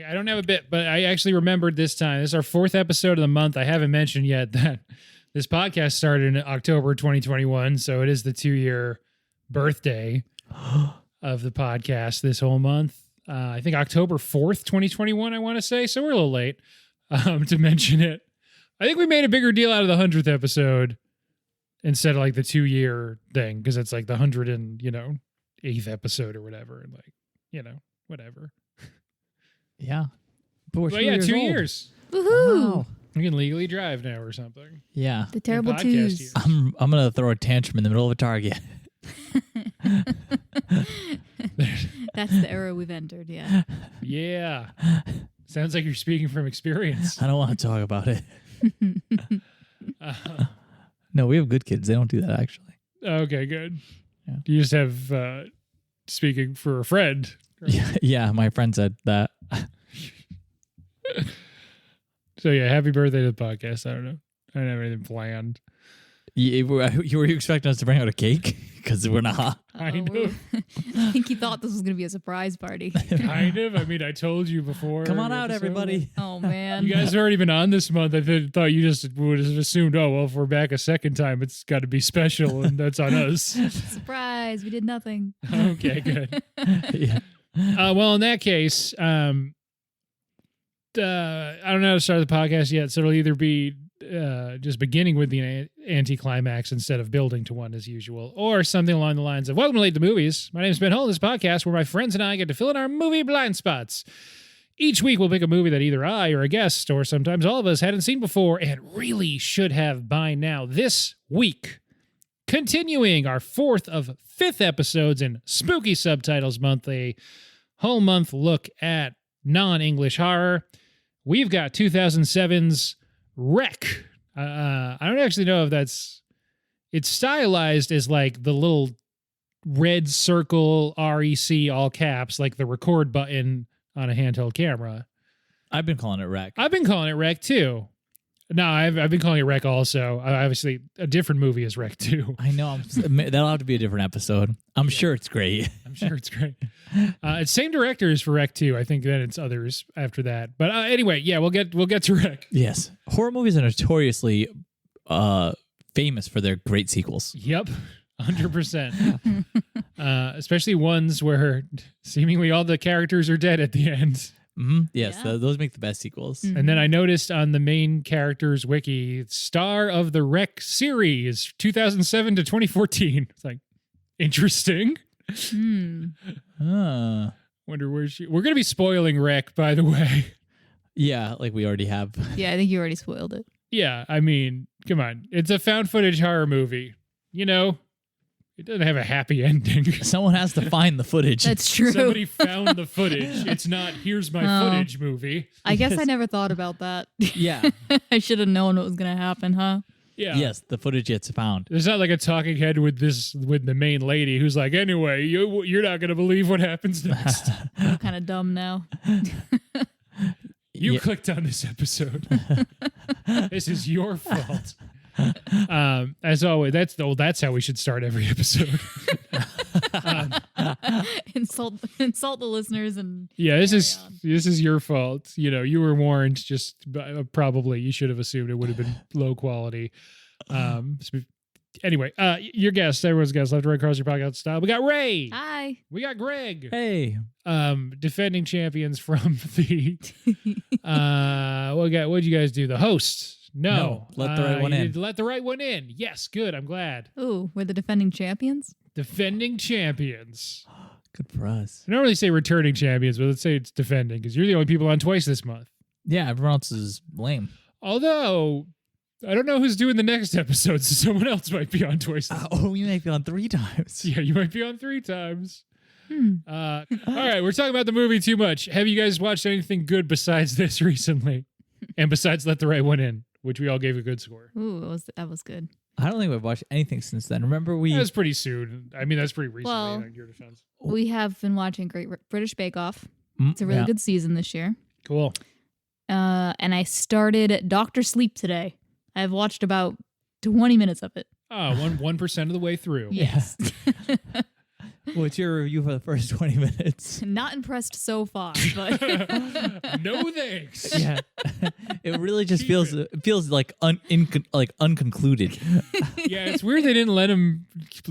I don't have a bit, but I actually remembered this time. This is our 4th episode of the month. I haven't mentioned yet that this podcast started in October 2021, so it is the 2-year birthday of the podcast this whole month. I think October 4th, 2021, I want to say. So we're a little late to mention it. I think we made a bigger deal out of the 100th episode instead of like the 2-year thing, because it's like the 108th episode or whatever. And like, whatever. Yeah. But we're 2 yeah, years 2 old. years. Woohoo! Wow. We can legally drive now or something. Yeah. The terrible podcast twos. years. I'm going to throw a tantrum in the middle of a Target. That's the era we've entered, yeah. Yeah. Sounds like you're speaking from experience. I don't want to talk about it. No, we have good kids. They don't do that, actually. Okay, good. Yeah. You just have, speaking for a friend. Yeah, my friend said that. So yeah, happy birthday to the podcast. I don't know. I don't have anything planned. You were you expecting us to bring out a cake? Because we're not. Kind of. I think you thought this was going to be a surprise party. Kind of. I mean, I told you before. Come on the out, episode. everybody. Oh, man. You guys have already been on this month. I thought you just would have assumed, oh, well, if we're back a second time, it's got to be special, and that's on us. Surprise, we did nothing. Okay, good. Yeah. Well, in that case, I don't know how to start the podcast yet, so it'll either be just beginning with the anticlimax instead of building to one as usual, or something along the lines of, welcome to Late to Movies. My name is Ben Hull, this podcast where my friends and I get to fill in our movie blind spots. Each week we'll pick a movie that either I or a guest, or sometimes all of us, hadn't seen before and really should have by now. This week, continuing our 4th of 5th episodes in Spooky Subtitles Month, a whole month look at non-English horror, we've got 2007's Wreck. I don't actually know if it's stylized as like the little red circle REC all caps, like the record button on a handheld camera. I've been calling it Wreck. I've been calling it Wreck too. No, I've been calling it Wreck also. Obviously, a different movie is Wreck too. I know. That'll have to be a different episode. I'm sure it's great. I'm sure it's great. It's same directors for Wreck 2. I think then it's others after that. But anyway, yeah, we'll get to Wreck. Yes. Horror movies are notoriously famous for their great sequels. Yep, 100%. Especially ones where seemingly all the characters are dead at the end. Mm-hmm. Yes, Yeah. those make the best sequels. Mhm. And then I noticed on the main characters wiki, star of the Wreck series, 2007 to 2014. It's like, interesting. Ah. Wonder where we're going to be spoiling Wreck, by the way. Yeah, like we already have. Yeah, I think you already spoiled it. Yeah, I mean, come on. It's a found footage horror movie. It doesn't have a happy ending. Someone has to find the footage. That's true. Somebody found the footage. It's not, here's my Oh. footage movie. I guess I Yes. never thought about that. Yeah. I should have known what was going to happen, huh? Yeah. Yes, the footage gets found. There's not like a talking head with the main lady who's like, anyway, you're not going to believe what happens next. I'm kind of dumb now. You Yeah. clicked on this episode. This is your fault. As always, that's how we should start every episode. insult the listeners and Yeah, this Carry is your fault. You were warned. Just probably you should have assumed it would have been low quality. Anyway, your guest, everyone's guest, left to right across your podcast style. We got Ray. hi. We got Greg. Hey. Defending champions from the. What'd you guys do? The host. No, let the right one you in. did let the right one in. Yes, good. I'm glad. Ooh, we're the defending champions. Defending champions. Good for us. I don't really say returning champions, but let's say it's defending because you're the only people on twice this month. Yeah, everyone else is lame. Although, I don't know who's doing the next episode, so someone else might be on twice. You might be on 3 times. Yeah, you might be on 3 times. Hmm. All right, we're talking about the movie too much. Have you guys watched anything good besides this recently? And besides Let the Right One In, which we all gave a good score. Ooh, that was good. I don't think we've watched anything since then. Remember That was pretty soon. I mean, that's pretty recently Well, in your defense. We have been watching Great British Bake Off. Mm, It's a really yeah. good season this year. Cool. And I started Dr. Sleep today. I've watched about 20 minutes of it. Oh, 1% of the way through. Yes. What's your review for the first 20 minutes? Not impressed so far, but No thanks. Yeah, it really just feels like unconcluded. Yeah, it's weird they didn't let him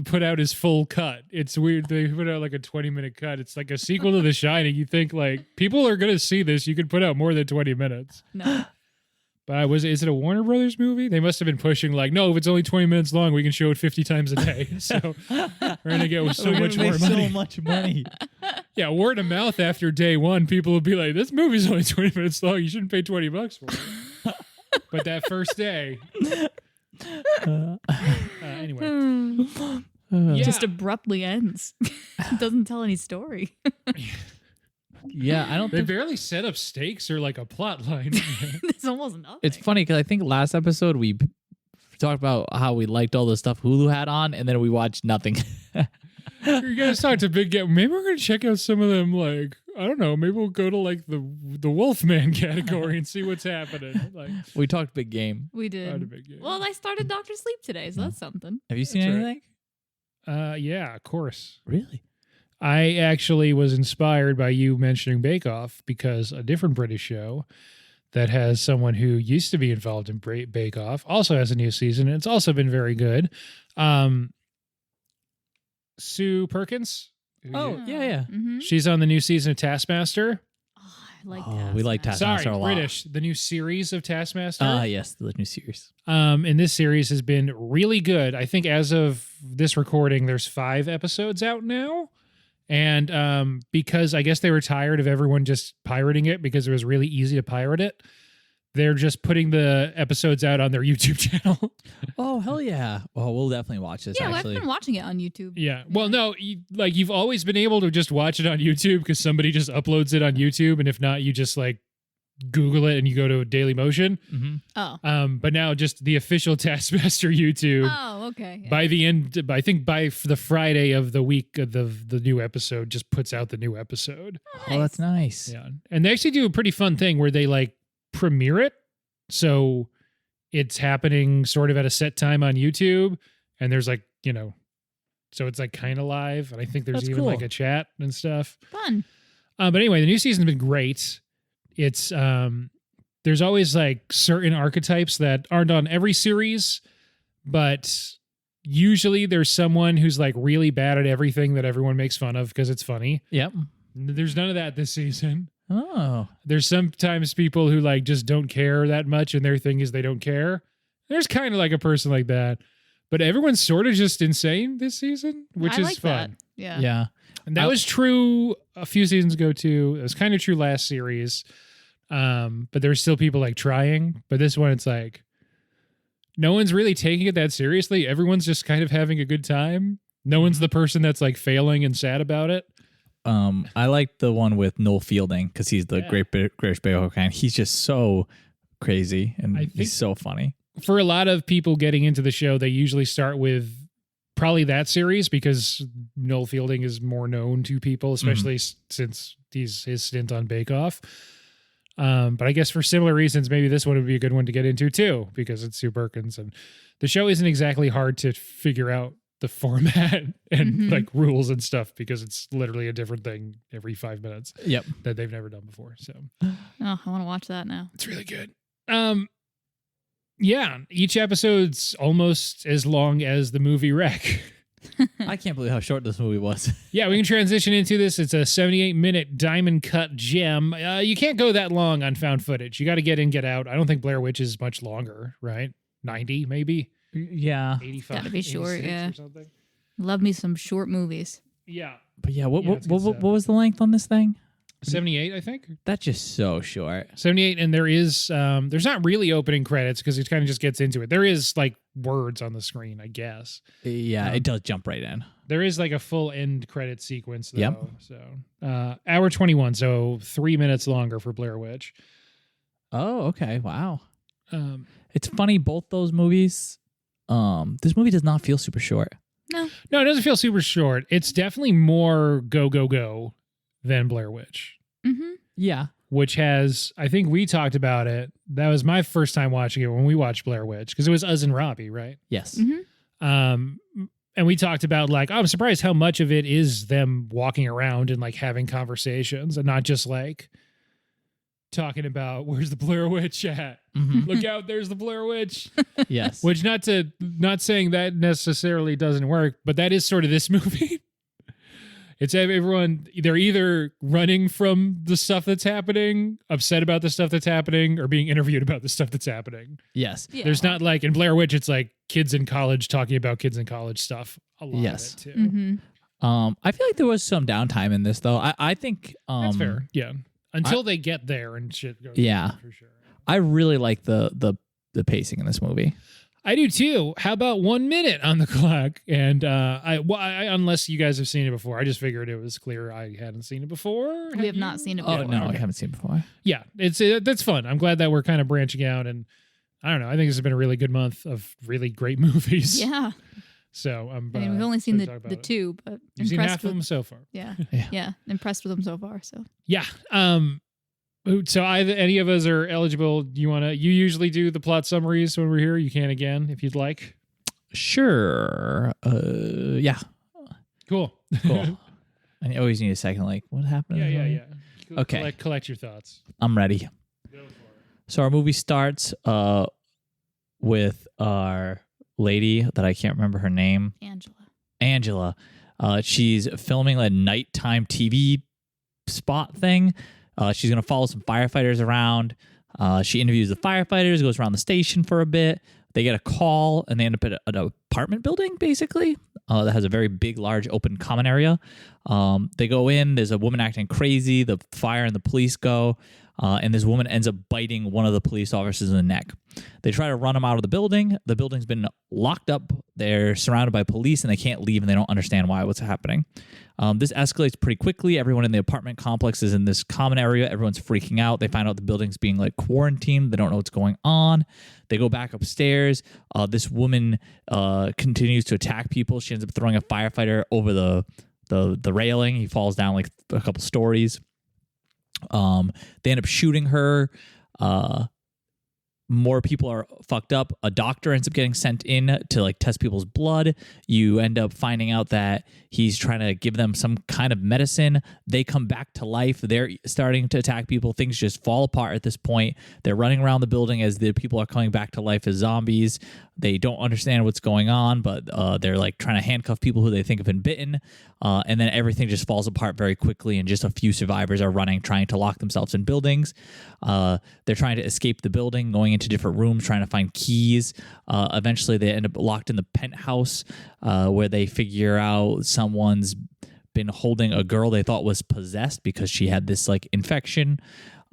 put out his full cut. It's weird they put out like a 20-minute cut. It's like a sequel to The Shining. You think like people are gonna see this. You could put out more than 20 minutes. No. But is it a Warner Brothers movie? They must have been pushing like, no, if it's only 20 minutes long, we can show it 50 times a day. So we're gonna get so much more money. So much money. Yeah, word of mouth after day one, people will be like, this movie's only 20 minutes long. You shouldn't pay $20 for it. But that first day. Anyway. Yeah. Just abruptly ends. Doesn't tell any story. Yeah, I don't They think barely set up stakes or like a plot line. There's almost nothing. it's funny because I think last episode we talked about how we liked all the stuff Hulu had on, and then we watched nothing. You guys talk to Big Game. Maybe we're gonna check out some of them. Like, I don't know. Maybe we'll go to like the Wolfman category and see what's happening. Like, We talked big game. We not a did. big game. Well, I started Dr. Sleep today, so that's something. Have you seen That's right. anything? Yeah, of course. Really? I actually was inspired by you mentioning Bake Off because a different British show that has someone who used to be involved in Bake Off also has a new season, and it's also been very good. Sue Perkins. Oh, yeah. Mm-hmm. She's on the new season of Taskmaster. Oh, I like Oh, we like Taskmaster. Taskmaster Sorry, a lot. British. The new series of Taskmaster. Yes, the new series. And this series has been really good. I think as of this recording, there's 5 episodes out now. And because I guess they were tired of everyone just pirating it because it was really easy to pirate it, they're just putting the episodes out on their YouTube channel. Oh, hell yeah. Oh, we'll definitely watch this, Yeah, well, I've actually. been watching it on YouTube. Yeah. Well, no, you've always been able to just watch it on YouTube because somebody just uploads it on YouTube. And if not, you just like Google it and you go to Daily Motion. Mhm. Oh. But now just the official Taskmaster YouTube. Oh, okay. Yeah. By the end, I think by the Friday of the week of the new episode, just puts out the new episode. Oh, that's nice. Yeah, and they actually do a pretty fun thing where they like premiere it, so it's happening sort of at a set time on YouTube, and there's like so it's like kind of live, and I think there's That's even cool. like a chat and stuff. Fun. But anyway, the new season's been great. It's there's always like certain archetypes that aren't on every series, but usually there's someone who's like really bad at everything that everyone makes fun of because it's funny. Yep. There's none of that this season. Oh. There's sometimes people who like just don't care that much and their thing is they don't care. There's kind of like a person like that. But everyone's sort of just insane this season, which I is like fun. That. Yeah. Yeah. And that was true a few seasons ago too. It was kind of true last series. But there's still people like trying. But this one, it's like no one's really taking it that seriously. Everyone's just kind of having a good time. No one's the person that's like failing and sad about it. I like the one with Noel Fielding because he's the Yeah. Great British Bake Off fan. He's just so crazy and I think- he's so funny. For a lot of people getting into the show, they usually start with probably that series because Noel Fielding is more known to people, especially since his stint on Bake Off. But I guess for similar reasons, maybe this one would be a good one to get into too, because it's Sue Perkins. And the show isn't exactly hard to figure out the format and like rules and stuff because it's literally a different thing every 5 minutes Yep. that they've never done before. So Oh, I want to watch that now. it's really good. Yeah, each episode's almost as long as the movie Wreck. I can't believe how short this movie was. Yeah, we can transition into this. It's a 78-minute diamond cut gem. You can't go that long on found footage. You got to get in, get out. I don't think Blair Witch is much longer, right? 90, maybe? Yeah. 85. Gotta be short, 86 yeah. Or something. Love me some short movies. Yeah. But yeah, Yeah, it's good stuff. what was the length on this thing? 78, I think. That's just so short. 78, and there is, there's not really opening credits because it kind of just gets into it. There is like words on the screen, I guess. Yeah, it does jump right in. There is like a full end credit sequence though. Yep. So, hour 21, so 3 minutes longer for Blair Witch. Oh, okay. Wow. Um, It's funny, both those movies, this movie does not feel super short. No. No, it doesn't feel super short. It's definitely more go, go, go than Blair Witch, Mm-hmm. Yeah. which has, I think we talked about it. That was my first time watching it when we watched Blair Witch because it was us and Robbie, right? Yes. Mm-hmm. And we talked about like, I'm surprised how much of it is them walking around and like having conversations and not just like talking about where's the Blair Witch at? Mhm. Look out, there's the Blair Witch. Yes. Which not saying that necessarily doesn't work, but that is sort of this movie. It's everyone, they're either running from the stuff that's happening, upset about the stuff that's happening, or being interviewed about the stuff that's happening. Yes. Yeah. There's not like in Blair Witch, it's like kids in college talking about kids in college stuff. A lot Yes. of it too. Mm-hmm. I feel like there was some downtime in this though. I think That's fair. Yeah. Until they get there and shit goes Yeah. down, for sure. I really like the pacing in this movie. I do too. How about 1 minute on the clock? And I unless you guys have seen it before, I just figured it was clear I hadn't seen it before. We have not seen it Oh before. no, I Okay. haven't seen it before. Yeah, that's fun. I'm glad that we're kind of branching out, and I don't know. I think this has been a really good month of really great movies. Yeah. So I'm. I mean, we've only seen excited to talk the about it. two, but You've seen impressed half of them with so far. yeah. Yeah. Yeah. Impressed with them so far. So Yeah. So any of us are eligible. You usually do the plot summaries when we're here. You can again if you'd like. Sure. Yeah. Cool. Cool. I always need a second. Like, what happened? Yeah. Okay. Collect your thoughts. I'm ready. So our movie starts with our lady that I can't remember her name. Angela. She's filming a nighttime TV spot thing. She's going to follow some firefighters around. She interviews the firefighters, goes around the station for a bit. They get a call, and they end up at an apartment building, basically, that has a very big, large, open common area. They go in. There's a woman acting crazy. The fire and the police go, and this woman ends up biting one of the police officers in the neck. They try to run him out of the building. The building's been locked up. They're surrounded by police, and they can't leave, and they don't understand what's happening. This escalates pretty quickly. Everyone in the apartment complex is in this common area. Everyone's freaking out. They find out the building's being like quarantined. They don't know what's going on. They go back upstairs. This woman continues to attack people. She ends up throwing a firefighter over the railing. He falls down like a couple stories. They end up shooting her. More people are fucked up. A doctor ends up getting sent in to like test people's blood. You end up finding out that he's trying to give them some kind of medicine. They come back to life. They're starting to attack people. Things just fall apart at this point. They're running around the building as the people are coming back to life as zombies. They don't understand what's going on, but they're like trying to handcuff people who they think have been bitten. And then everything just falls apart very quickly, and just a few survivors are running, trying to lock themselves in buildings. They're trying to escape the building, going into different rooms, trying to find keys. Eventually, they end up locked in the penthouse, where they figure out someone's been holding a girl they thought was possessed because she had this like infection.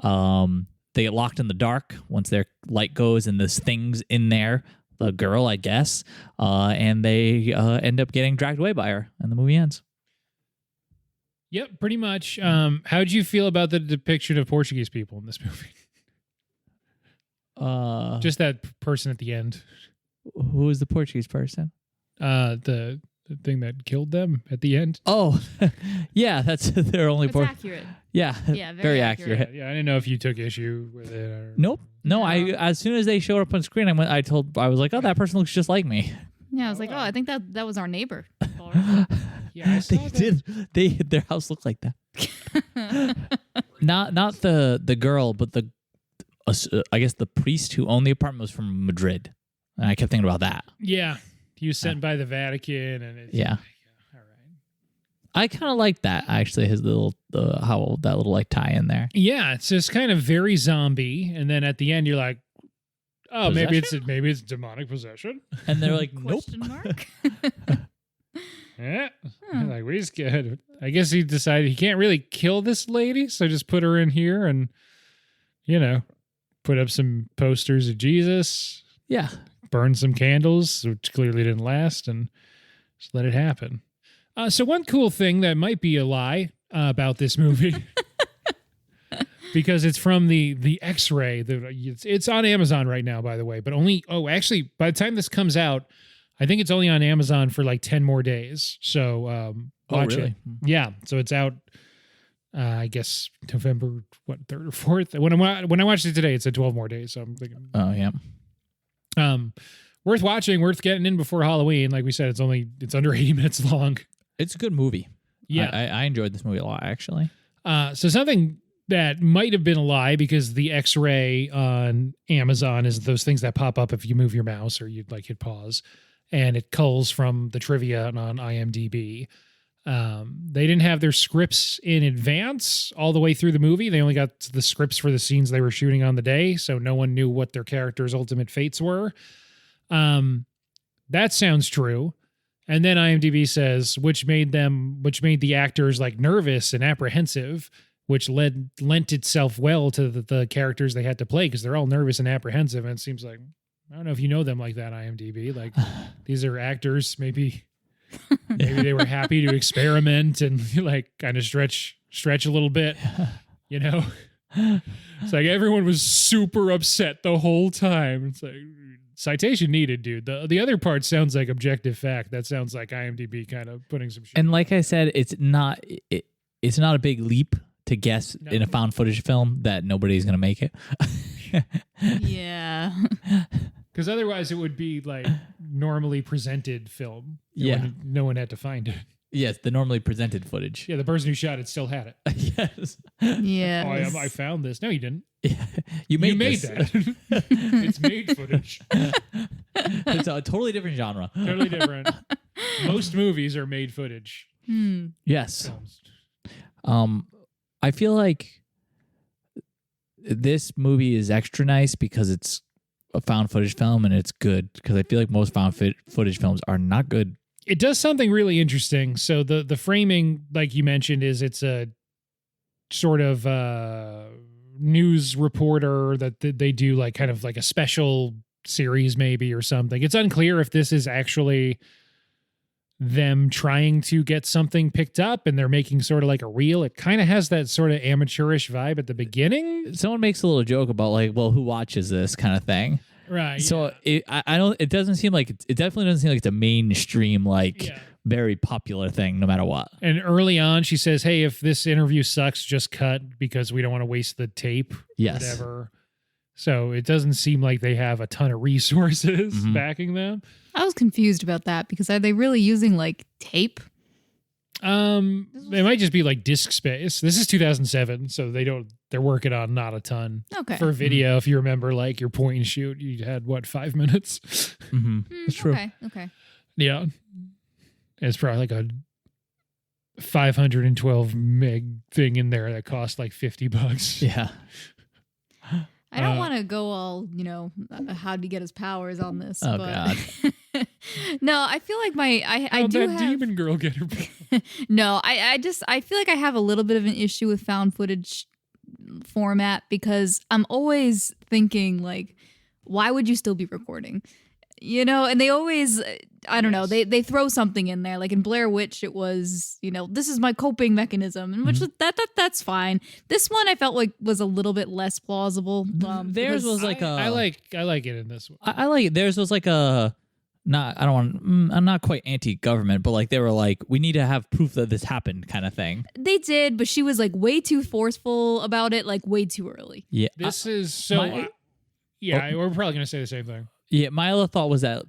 They get locked in the dark once their light goes, and there's things in there. The girl, I guess, and they end up getting dragged away by her, and the movie ends. Yep, pretty much. How'd you feel about the depiction of Portuguese people in this movie? Just that person at the end. Who is the Portuguese person? The thing that killed them at the end. Oh, yeah, that's their only It's accurate. Yeah, Yeah, very very accurate. accurate. Yeah, I didn't know if you took issue with it. Or... Nope. No, No. as soon as they showed up on screen, I was like, oh, that person looks just like me. Yeah, I was like, oh, I think that was our neighbor. Yeah, I saw that. Their house looked like that. not the girl, but I guess the priest who owned the apartment was from Madrid, and I kept thinking about that. Yeah, he was sent by the Vatican, and it's Yeah. All right. I kind of like that actually. His how that little like tie in there. Yeah, it's just kind of very zombie, and then at the end you're like, oh, maybe it's demonic possession. And they're like, nope. Question mark? Yeah, like we just get. I guess he decided he can't really kill this lady, so just put her in here and, put up some posters of Jesus, Yeah. burn some candles, which clearly didn't last, and just let it happen. So one cool thing that might be a lie about this movie, because it's from the X-ray. It's on Amazon right now, by the way, but actually, by the time this comes out, I think it's only on Amazon for like 10 more days. So watch it. Yeah, so it's out. I guess November 3rd or 4th. When I watched it today, it said 12 more days. So I'm thinking, Oh yeah. worth watching, worth getting in before Halloween. Like we said, it's under 80 minutes long. It's a good movie. Yeah. I enjoyed this movie a lot actually. So something that might have been a lie because the X-ray on Amazon is those things that pop up if you move your mouse or you'd like hit pause, and it culls from the trivia on IMDb. They didn't have their scripts in advance all the way through the movie. They only got the scripts for the scenes they were shooting on the day, so no one knew what their characters' ultimate fates were. That sounds true. And then IMDb says, which made the actors like nervous and apprehensive, which lent itself well to the characters they had to play because they're all nervous and apprehensive. And it seems like, I don't know if you know them like that, IMDb. Like, these are actors. Maybe they were happy to experiment and like kind of stretch a little bit, you know? It's like everyone was super upset the whole time. It's like, citation needed, dude. The other part sounds like objective fact. That sounds like IMDb kind of putting some shit. And like I said, it's not a big leap to guess in a found footage film that nobody's going to make it. Yeah. Because otherwise it would be like normally presented film. Yeah. No one had to find it. Yes, the normally presented footage. Yeah, the person who shot it still had it. Yes. Yeah. Oh, I found this. No, you didn't. Yeah. You made that. It's made footage. It's a totally different genre. Totally different. Most movies are made footage. Yes. Films. I feel like this movie is extra nice because it's a found footage film and it's good, because I feel like most found footage films are not good. It does something really interesting. So the framing, like you mentioned, is it's a sort of news reporter that they do like kind of like a special series maybe or something. It's unclear if this is actually them trying to get something picked up and they're making sort of like a reel. It kind of has that sort of amateurish vibe at the beginning. Someone makes a little joke about like, well, who watches this kind of thing? Right. So I don't. It doesn't seem like it definitely doesn't seem like it's a mainstream very popular thing, no matter what. And early on, she says, "Hey, if this interview sucks, just cut because we don't want to waste the tape." Yes. Whatever. So it doesn't seem like they have a ton of resources backing them. I was confused about that because are they really using like tape? They might just be like disc space. This is 2007, so they're working on not a ton. Okay. For video, if you remember, like your point and shoot, you had 5 minutes? That's true. Okay. Yeah. It's probably like a 512 meg thing in there that cost like $50. Yeah. I don't want to go all, how to get his powers on this. Oh, but God. No, I feel like I do have... demon girl get her No, I feel like I have a little bit of an issue with found footage format because I'm always thinking like, why would you still be recording? And they always, I don't know, they throw something in there. Like in Blair Witch, it was, this is my coping mechanism, and which that's fine. This one I felt like was a little bit less plausible. Theirs was like I like it in this one. I like it. Theirs was like I'm not quite anti-government, but like they were like, we need to have proof that this happened kind of thing. They did, but she was like way too forceful about it, like way too early. Yeah. This is so... we're probably going to say the same thing. Yeah, my other thought was that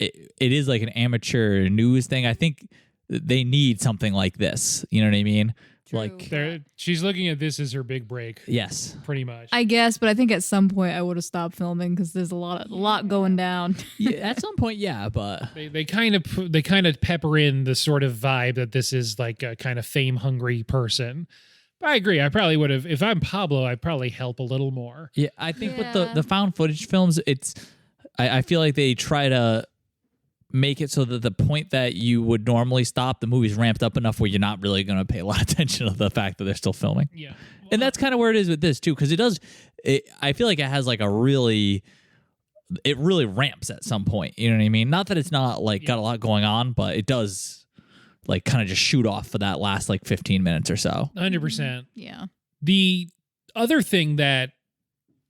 it is like an amateur news thing. I think they need something like this. You know what I mean? True. Like she's looking at this as her big break. Yes, pretty much. I guess, but I think at some point I would have stopped filming because there's a lot going down. Yeah, at some point, yeah, but they kind of pepper in the sort of vibe that this is like a kind of fame hungry person. But I agree. I probably would have, if I'm Pablo, I'd probably help a little more. Yeah, I think with the found footage films, I feel like they try to make it so that the point that you would normally stop, the movie's ramped up enough where you're not really going to pay a lot of attention to the fact that they're still filming. Yeah. Well, and that's kind of where it is with this too, because I feel like it has like it really ramps at some point. You know what I mean? Not that it's not like got a lot going on, but it does like kind of just shoot off for that last like 15 minutes or so. 100%. Yeah. The other thing that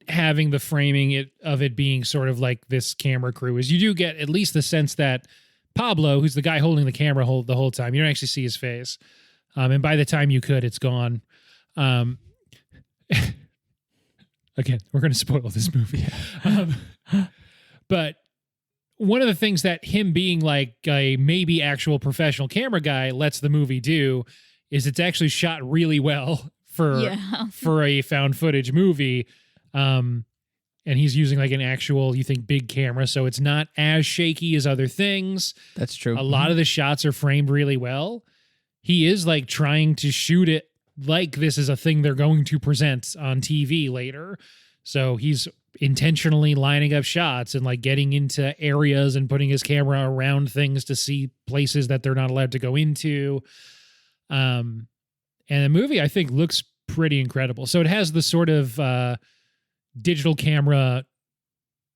having the framing of it being sort of like this camera crew is you do get at least the sense that Pablo, who's the guy holding the camera the whole time, you don't actually see his face. And by the time you could, it's gone. Again, we're going to spoil this movie. But one of the things that him being like a maybe actual professional camera guy lets the movie do is it's actually shot really well for a found footage movie. And he's using like an actual, you think, big camera, so it's not as shaky as other things. That's true. A lot of the shots are framed really well. He is like trying to shoot it like this is a thing they're going to present on TV later. So he's intentionally lining up shots and like getting into areas and putting his camera around things to see places that they're not allowed to go into. And the movie, I think, looks pretty incredible. So it has the sort of digital camera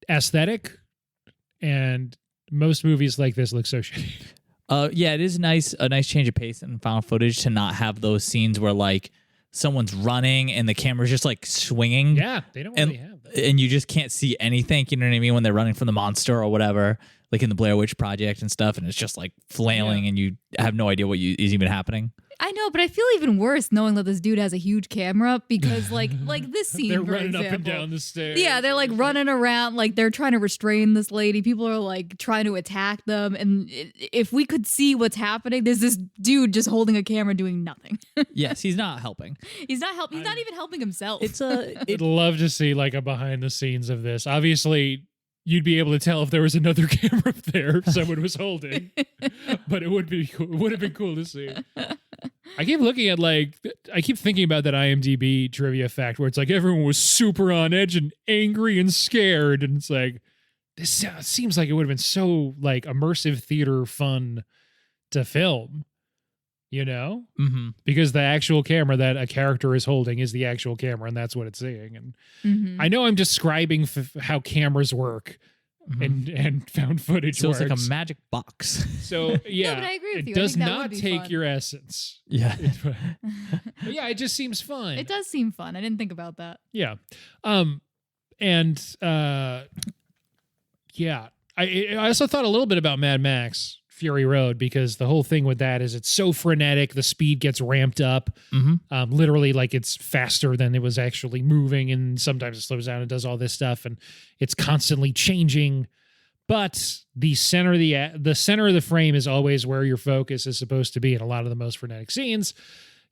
aesthetic, and most movies like this look so shitty. Yeah, it is a nice change of pace in found footage to not have those scenes where like someone's running and the camera's just like swinging. Yeah, they don't really have that. And you just can't see anything, you know what I mean, when they're running from the monster or whatever, like in the Blair Witch Project and stuff, and it's just like flailing and you have no idea what is even happening. I know, but I feel even worse knowing that this dude has a huge camera because like this scene, they're for running example, up and down the stairs. Yeah, they're like running around, like they're trying to restrain this lady. People are like trying to attack them, and if we could see what's happening, there's this dude just holding a camera doing nothing. Yes, he's not helping. He's not helping. He's not even helping himself. I'd love to see like a behind the scenes of this. Obviously, you'd be able to tell if there was another camera up there someone was holding, but it would be cool. It would have been cool to see. I keep looking at I keep thinking about that IMDb trivia fact where it's like everyone was super on edge and angry and scared, and it's like this seems like it would have been so like immersive theater fun to film, you know? Mm-hmm. Because the actual camera that a character is holding is the actual camera, and that's what it's seeing. And I know I'm describing how cameras work. And found footage so works. It's like a magic box. So yeah, but I agree with you. It does not take take fun. your essence. Yeah. But yeah, it just seems fun. It does seem fun. I didn't think about that. Yeah. Yeah. I also thought a little bit about Mad Max Fury Road, because the whole thing with that is it's so frenetic, the speed gets ramped up. Literally like it's faster than it was actually moving, and sometimes it slows down and does all this stuff, and it's constantly changing. But the center of the frame is always where your focus is supposed to be in a lot of the most frenetic scenes.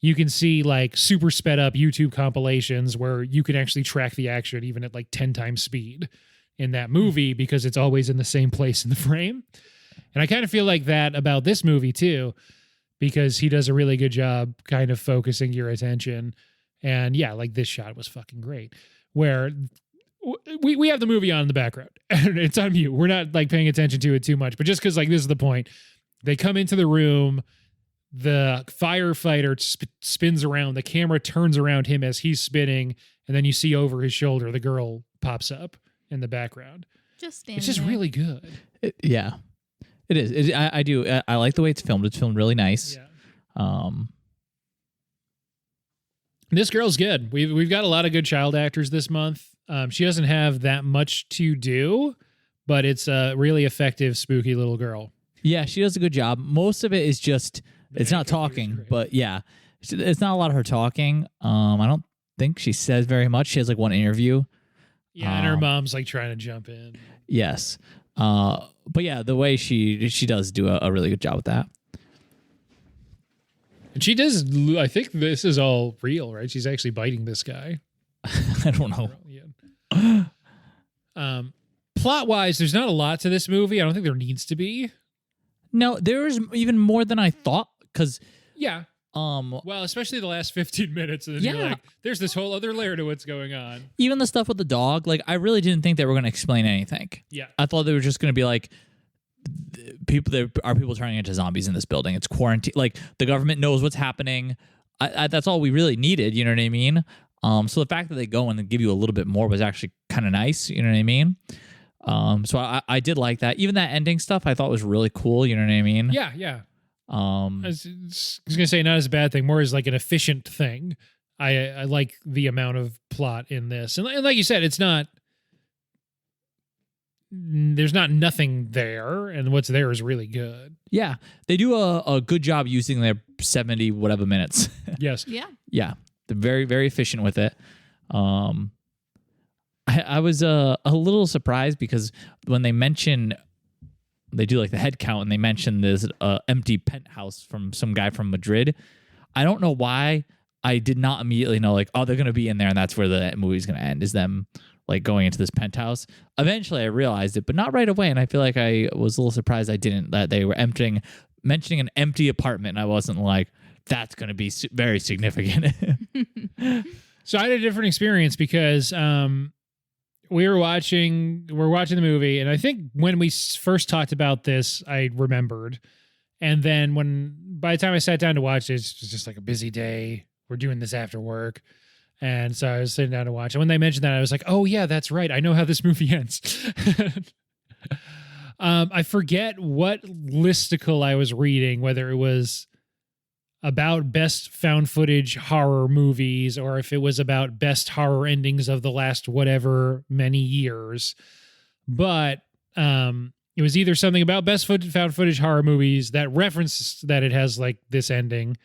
You can see like super sped up YouTube compilations where you can actually track the action even at like 10 times speed in that movie, because it's always in the same place in the frame. And I kind of feel like that about this movie too, because he does a really good job kind of focusing your attention. And yeah, like this shot was fucking great, where we have the movie on in the background and it's on mute. We're not like paying attention to it too much, but just because like this is the point. They come into the room, the firefighter spins around, the camera turns around him as he's spinning, and then you see over his shoulder the girl pops up in the background. It's just there. really good. Yeah. It is. I do. I like the way it's filmed. It's filmed really nice. Yeah. This girl's good. We've got a lot of good child actors this month. She doesn't have that much to do, but it's a really effective, spooky little girl. Yeah, she does a good job. Most of it is just it's not talking, but yeah, it's not a lot of her talking. I don't think she says very much. She has like one interview. Yeah, and her mom's like trying to jump in. Yes. But yeah, the way she does do a really good job with that. And she does, I think this is all real, right? She's actually biting this guy. I don't know. Yeah. Plot-wise, there's not a lot to this movie. I don't think there needs to be. No, there is even more than I thought, because... Yeah. Well, especially the last 15 minutes, and then you're like, there's this whole other layer to what's going on. Even the stuff with the dog, like, I really didn't think they were going to explain anything. Yeah. I thought they were just going to be like, there are people turning into zombies in this building. It's quarantine. Like, the government knows what's happening. That's all we really needed, you know what I mean? So the fact that they go and give you a little bit more was actually kind of nice, you know what I mean? So I did like that. Even that ending stuff I thought was really cool, you know what I mean? Yeah, yeah. I was gonna say not as a bad thing, more as like an efficient thing. I like the amount of plot in this, and like you said, it's not. There's not nothing there, and what's there is really good. Yeah, they do a good job using their 70 whatever minutes. Yes. Yeah. Yeah, they're very very efficient with it. I was a little surprised because when they mention. They do like the head count, and they mention this empty penthouse from some guy from Madrid. I don't know why I did not immediately know like, oh, they're gonna be in there, and that's where the movie's gonna end. Is them like going into this penthouse. Eventually, I realized it, but not right away. And I feel like I was a little surprised that they were mentioning an empty apartment. And I wasn't like, that's gonna be very significant. So I had a different experience because we're watching the movie, and I think when we first talked about this, I remembered. And then by the time I sat down to watch it, it was just like a busy day. We're doing this after work. And so I was sitting down to watch. And when they mentioned that, I was like, oh, yeah, that's right. I know how this movie ends. I forget what listicle I was reading, whether it was about best found footage horror movies or if it was about best horror endings of the last whatever many years. But it was either something about best found footage horror movies that referenced that it has like this ending,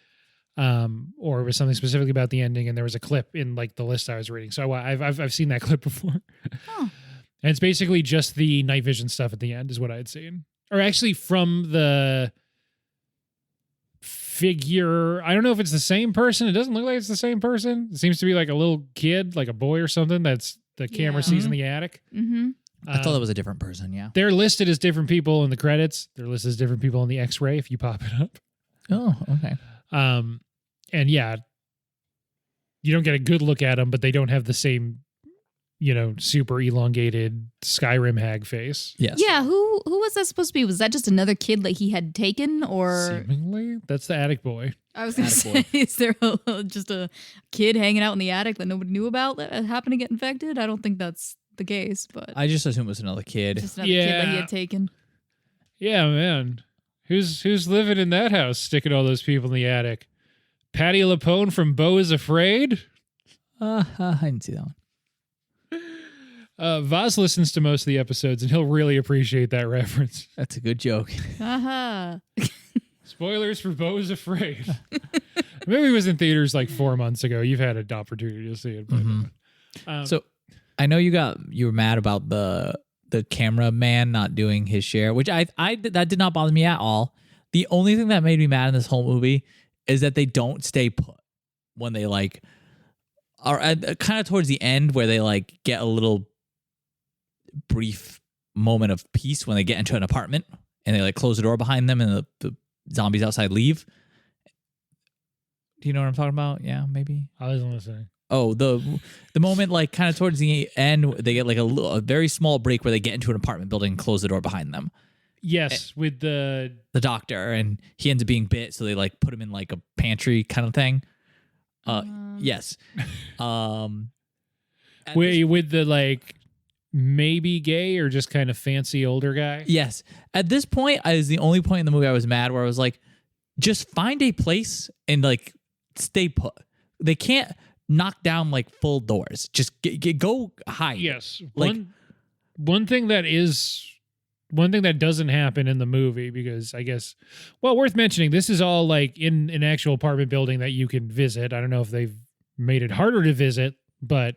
or it was something specifically about the ending, and there was a clip in like the list I was reading. So I've seen that clip before. Oh. And it's basically just the night vision stuff at the end is what I had seen. Or actually from the figure, I don't know if it's the same person. It doesn't look like it's the same person. It seems to be like a little kid, like a boy or something that's the camera sees in the attic. Mm-hmm. I thought that was a different person, yeah. They're listed as different people in the credits. They're listed as different people in the X-ray if you pop it up. Oh, okay. And yeah, you don't get a good look at them, but they don't have the same, super elongated Skyrim hag face. Yes. Yeah, who was that supposed to be? Was that just another kid that he had taken, or seemingly that's the attic boy? I was going to say, is there just a kid hanging out in the attic that nobody knew about that happened to get infected? I don't think that's the case, but I just assumed it was another kid. Just another kid that he had taken. Yeah, man. Who's living in that house, sticking all those people in the attic? Patty LaPone from Beau is Afraid? I didn't see that one. Vaz listens to most of the episodes, and he'll really appreciate that reference. That's a good joke. Spoilers for Beau is Afraid. The movie was in theaters like 4 months ago. You've had an opportunity to see it. But, so I know you were mad about the cameraman not doing his share, which that did not bother me at all. The only thing that made me mad in this whole movie is that they don't stay put when they like are kind of towards the end where they like get a little brief moment of peace when they get into an apartment and they like close the door behind them and the zombies outside leave. Do you know what I'm talking about? Yeah, maybe. I was listening. Oh, the moment like kind of towards the end, they get like a very small break where they get into an apartment building and close the door behind them. Yes, with the doctor, and he ends up being bit, so they like put him in like a pantry kind of thing. Yes. With the like maybe gay or just kind of fancy older guy. Yes. At this point, is the only point in the movie I was mad where I was like, just find a place and like stay put. They can't knock down like full doors. Just go hide. Yes. Like one thing that doesn't happen in the movie, because I guess, well, worth mentioning, this is all like in an actual apartment building that you can visit. I don't know if they've made it harder to visit, but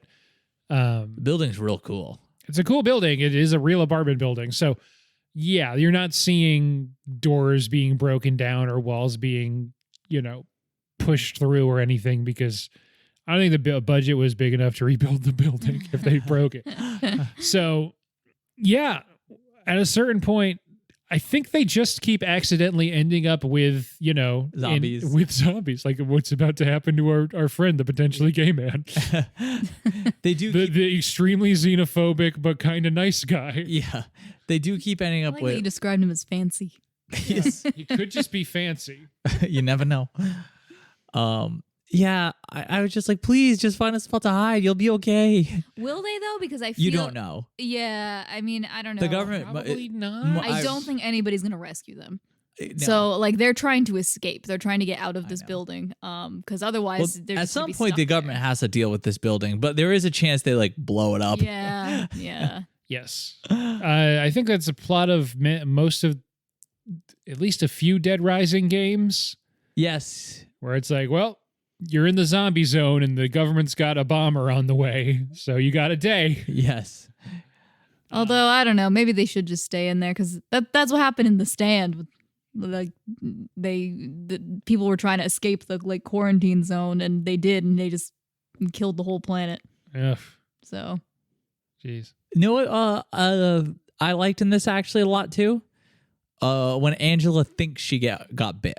the building's real cool. It's a cool building. It is a real apartment building. So yeah, you're not seeing doors being broken down or walls being, pushed through or anything, because I don't think the budget was big enough to rebuild the building if they broke it. So yeah, at a certain point, I think they just keep accidentally ending up with, zombies. With zombies, like what's about to happen to our friend, the potentially gay man. They do the extremely xenophobic but kind of nice guy. Yeah, they do keep ending up with. You described him as fancy. Yes, he could just be fancy. You never know. Yeah, I was just like, please, just find a spot to hide. You'll be okay. Will they though? Because I feel you don't know. Yeah, I mean, I don't know. The government probably not. I don't think anybody's gonna rescue them. No. So like they're trying to escape. They're trying to get out of this building. Because otherwise, they're at some point the government has to deal with this building. But there is a chance they like blow it up. Yeah, yeah. Yes, I think that's a plot of most of at least a few Dead Rising games. Yes, where it's like, well, you're in the zombie zone and the government's got a bomber on the way, so you got a day. Yes. Although, I don't know, maybe they should just stay in there, because that's what happened in The Stand with Like the people were trying to escape the like quarantine zone, and they did, and they just killed the whole planet. Ugh. So, Jeez. You know what? I liked in this actually a lot too. When Angela thinks she got bit.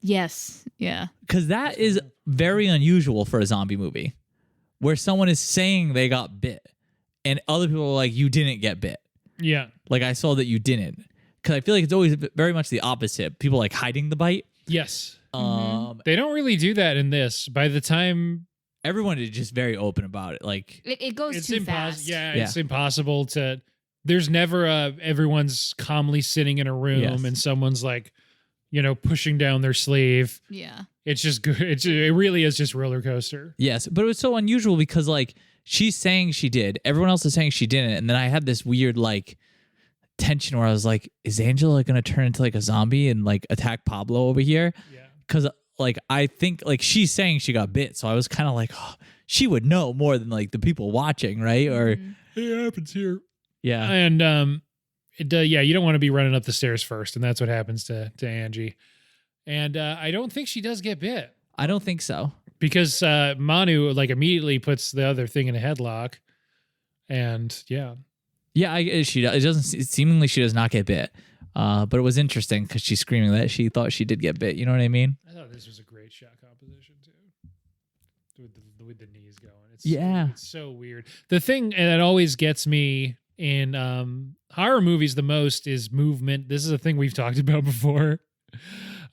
yes, yeah, Because that is very unusual for a zombie movie, where someone is saying they got bit, and other people are like, "You didn't get bit." Yeah. Like I saw that you didn't. Because I feel like it's always very much the opposite. People like hiding the bite. Yes. They They don't really do that in this. By the time everyone is just very open about it. Like it goes it's too impossible. fast. Yeah, Yeah. it's impossible to. There's never everyone's calmly sitting in a room Yes. and someone's like, pushing down their sleeve. Yeah. It's just good. It really is just roller coaster. yes, but it was so unusual because like she's saying she did, everyone else is saying she didn't, and then I had this weird like tension where I was like, is Angela gonna turn into like a zombie and like attack Pablo over here? Yeah. Because like I think like she's saying she got bit, so I was kind of like, oh, she would know more than like the people watching, right? Or It happens here. yeah, And you don't want to be running up the stairs first, and that's what happens to Angie. And I don't think she does get bit I don't think so. because Manu like immediately puts the other thing in a headlock, and yeah. Yeah, she it doesn't seemingly she does not get bit. But it was interesting because she's screaming that she thought she did get bit. You know what I mean? I thought this was a great shot composition too, with the knees going. It's so weird. The thing that always gets me in horror movies the most is movement. This is a thing we've talked about before.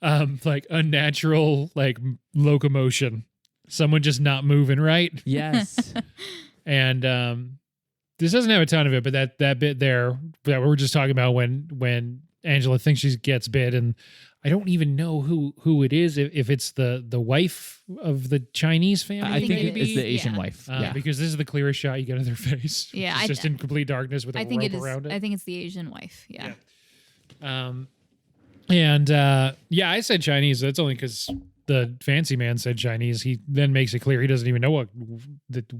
Like unnatural like locomotion, someone just not moving right. Yes. And this doesn't have a ton of it, but that bit there that we were just talking about when Angela thinks she gets bit, and I don't even know who it is, if it's the wife of the Chinese family. I think maybe? it's the Asian wife. Yeah. Because this is the clearest shot you get of their face. Yeah, It's just in complete darkness with a I think rope it is. around it. I think it's the Asian wife. Yeah. I said Chinese. That's only because the fancy man said Chinese. He then makes it clear he doesn't even know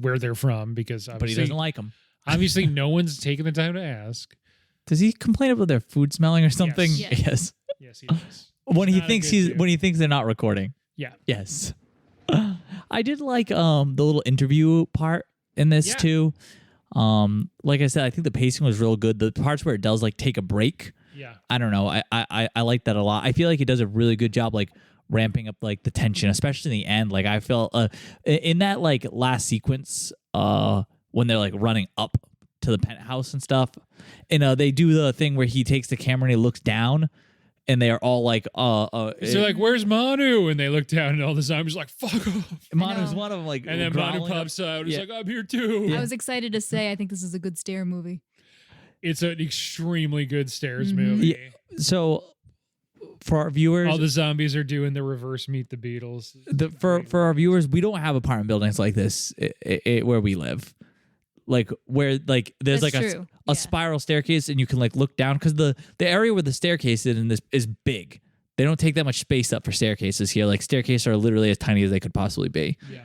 where they're from, because But he obviously, doesn't like them. obviously no one's taken the time to ask. Does he complain about their food smelling or something? Yes. Yes. Yes, he does. When he not a thinks good dude. when he thinks they're not recording. Yeah. Yes. I did like the little interview part in this Yeah. too. Like I said, I think the pacing was real good. The parts where it does like take a break, Yeah. I don't know. I like that a lot. I feel like he does a really good job like ramping up like the tension, especially in the end. Like I felt in that like last sequence when they're like running up to the penthouse and stuff, and they do the thing where he takes the camera and he looks down, and they are all like So they're like, "Where's Manu?" And they look down, and all the zombies are like, "Fuck off!" Manu's know. one of them, like, And then Manu growling pops out. He's Yeah. like, "I'm here too." I was excited to say I think this is a good stare movie. It's an extremely good stairs Mhm. movie. Yeah. So for our viewers, All the zombies are doing the reverse Meet the Beatles. for our viewers, we don't have apartment buildings like this where we live. Like where like there's That's like true. a Yeah. spiral staircase and you can like look down, because the area where the staircase is in this is big. They don't take that much space up for staircases here. Like staircases are literally as tiny as they could possibly be. Yeah.